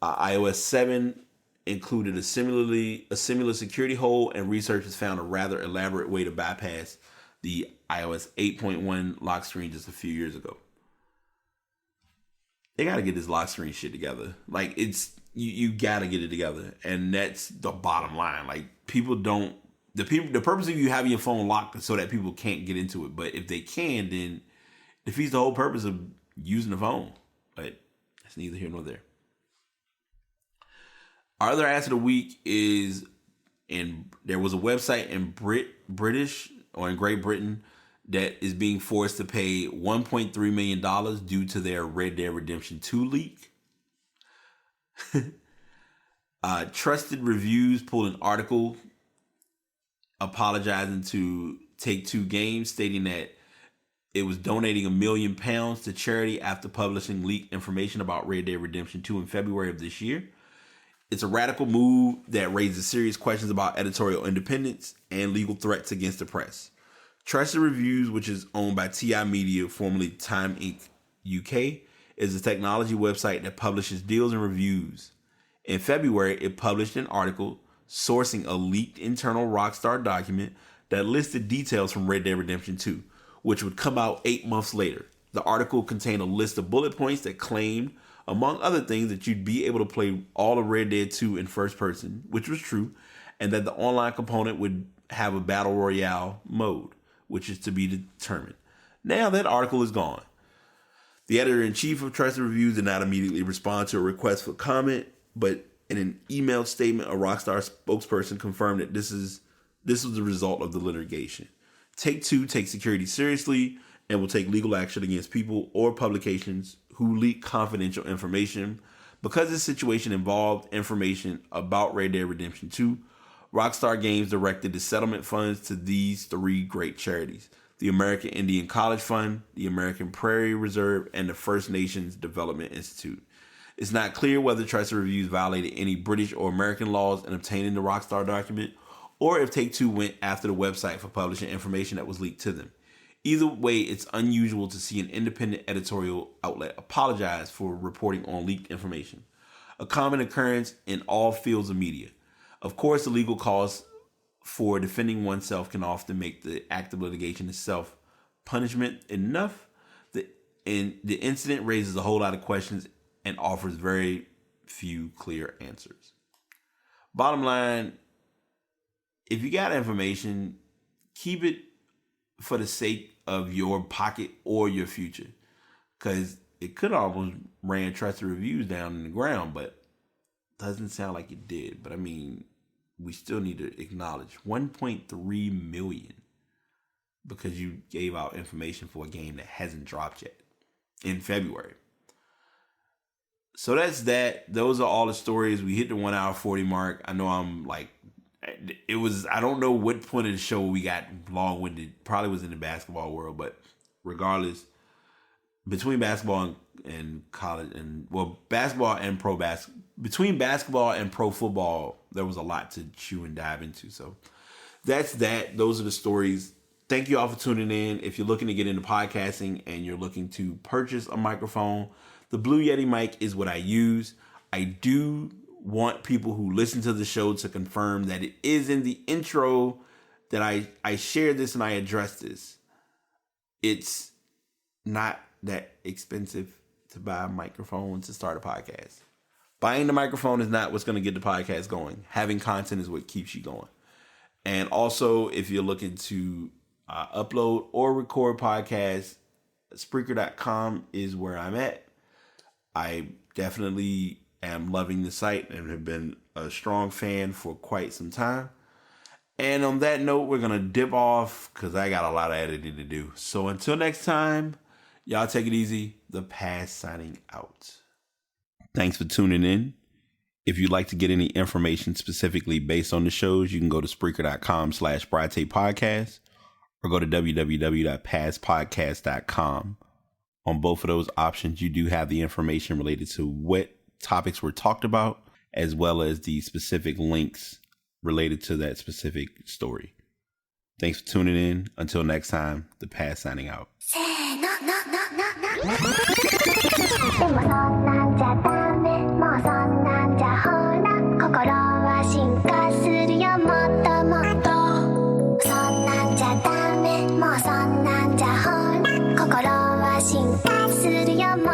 iOS 7 included a similar security hole, and researchers found a rather elaborate way to bypass the iOS 8.1 lock screen just a few years ago. They got to get this lock screen shit together. Like, it's you got to get it together, and that's the bottom line. Like, the purpose of you having your phone locked is so that people can't get into it. But if they can, then it defeats the whole purpose of using the phone. But that's neither here nor there. Our other ass of the week is, there was a website in in Great Britain that is being forced to pay $1.3 million due to their Red Dead Redemption 2 leak. Trusted Reviews pulled an article apologizing to Take-Two Games, stating that it was donating £1 million to charity after publishing leaked information about Red Dead Redemption 2 in February of this year. It's a radical move that raises serious questions about editorial independence and legal threats against the press. Trusted Reviews, which is owned by TI Media, formerly Time Inc. UK, is a technology website that publishes deals and reviews. In February, it published an article sourcing a leaked internal Rockstar document that listed details from Red Dead Redemption 2, which would come out 8 months later. The article contained a list of bullet points that claimed, among other things, that you'd be able to play all of Red Dead 2 in first person, which was true, and that the online component would have a battle royale mode, which is to be determined. Now that article is gone. The editor-in-chief of Trusted Reviews did not immediately respond to a request for comment, but in an emailed statement, a Rockstar spokesperson confirmed that this was the result of the litigation. Take-Two takes security seriously and will take legal action against people or publications who leak confidential information. Because this situation involved information about Red Dead Redemption 2, Rockstar Games directed the settlement funds to these three great charities: the American Indian College Fund, the American Prairie Reserve, and the First Nations Development Institute. It's not clear whether Trusted Reviews violated any British or American laws in obtaining the Rockstar document, or if Take-Two went after the website for publishing information that was leaked to them. Either way, it's unusual to see an independent editorial outlet apologize for reporting on leaked information, a common occurrence in all fields of media. Of course, the legal costs for defending oneself can often make the act of litigation itself punishment enough. The incident raises a whole lot of questions and offers very few clear answers. Bottom line, if you got information, keep it for the sake of your pocket or your future, because it could almost ran Trusted Reviews down in the ground, but doesn't sound like it did. But I mean, we still need to acknowledge 1.3 million because you gave out information for a game that hasn't dropped yet in February. So that's that. Those are all the stories. We hit the 1 hour 40 mark. I know I'm like, I don't know what point of the show we got long-winded. Probably was in the basketball world, but regardless, between basketball and college basketball and between basketball and pro football, there was a lot to chew and dive into. So that's that. Those are the stories. Thank you all for tuning in. If you're looking to get into podcasting and you're looking to purchase a microphone, the Blue Yeti mic is what I use. I do want people who listen to the show to confirm that it is in the intro that I shared this and I addressed this. It's not that expensive to buy a microphone to start a podcast. Buying the microphone is not what's going to get the podcast going. Having content is what keeps you going. And also, if you're looking to upload or record podcasts, Spreaker.com is where I'm at. I definitely am loving the site and have been a strong fan for quite some time. And on that note, we're going to dip off because I got a lot of editing to do. So until next time, y'all take it easy. The Pass signing out. Thanks for tuning in. If you'd like to get any information specifically based on the shows, you can go to Spreaker.com/BriTapePodcast or go to www.passpodcast.com. On both of those options, you do have the information related to what topics were talked about, as well as the specific links related to that specific story. Thanks for tuning in. Until next time, The Pass signing out. でもそんなんじゃダメ、もうそんなんじゃほら、心は進化するよ、もっともっと。そんなんじゃダメ、もうそんなんじゃほら、心は進化するよ、もっと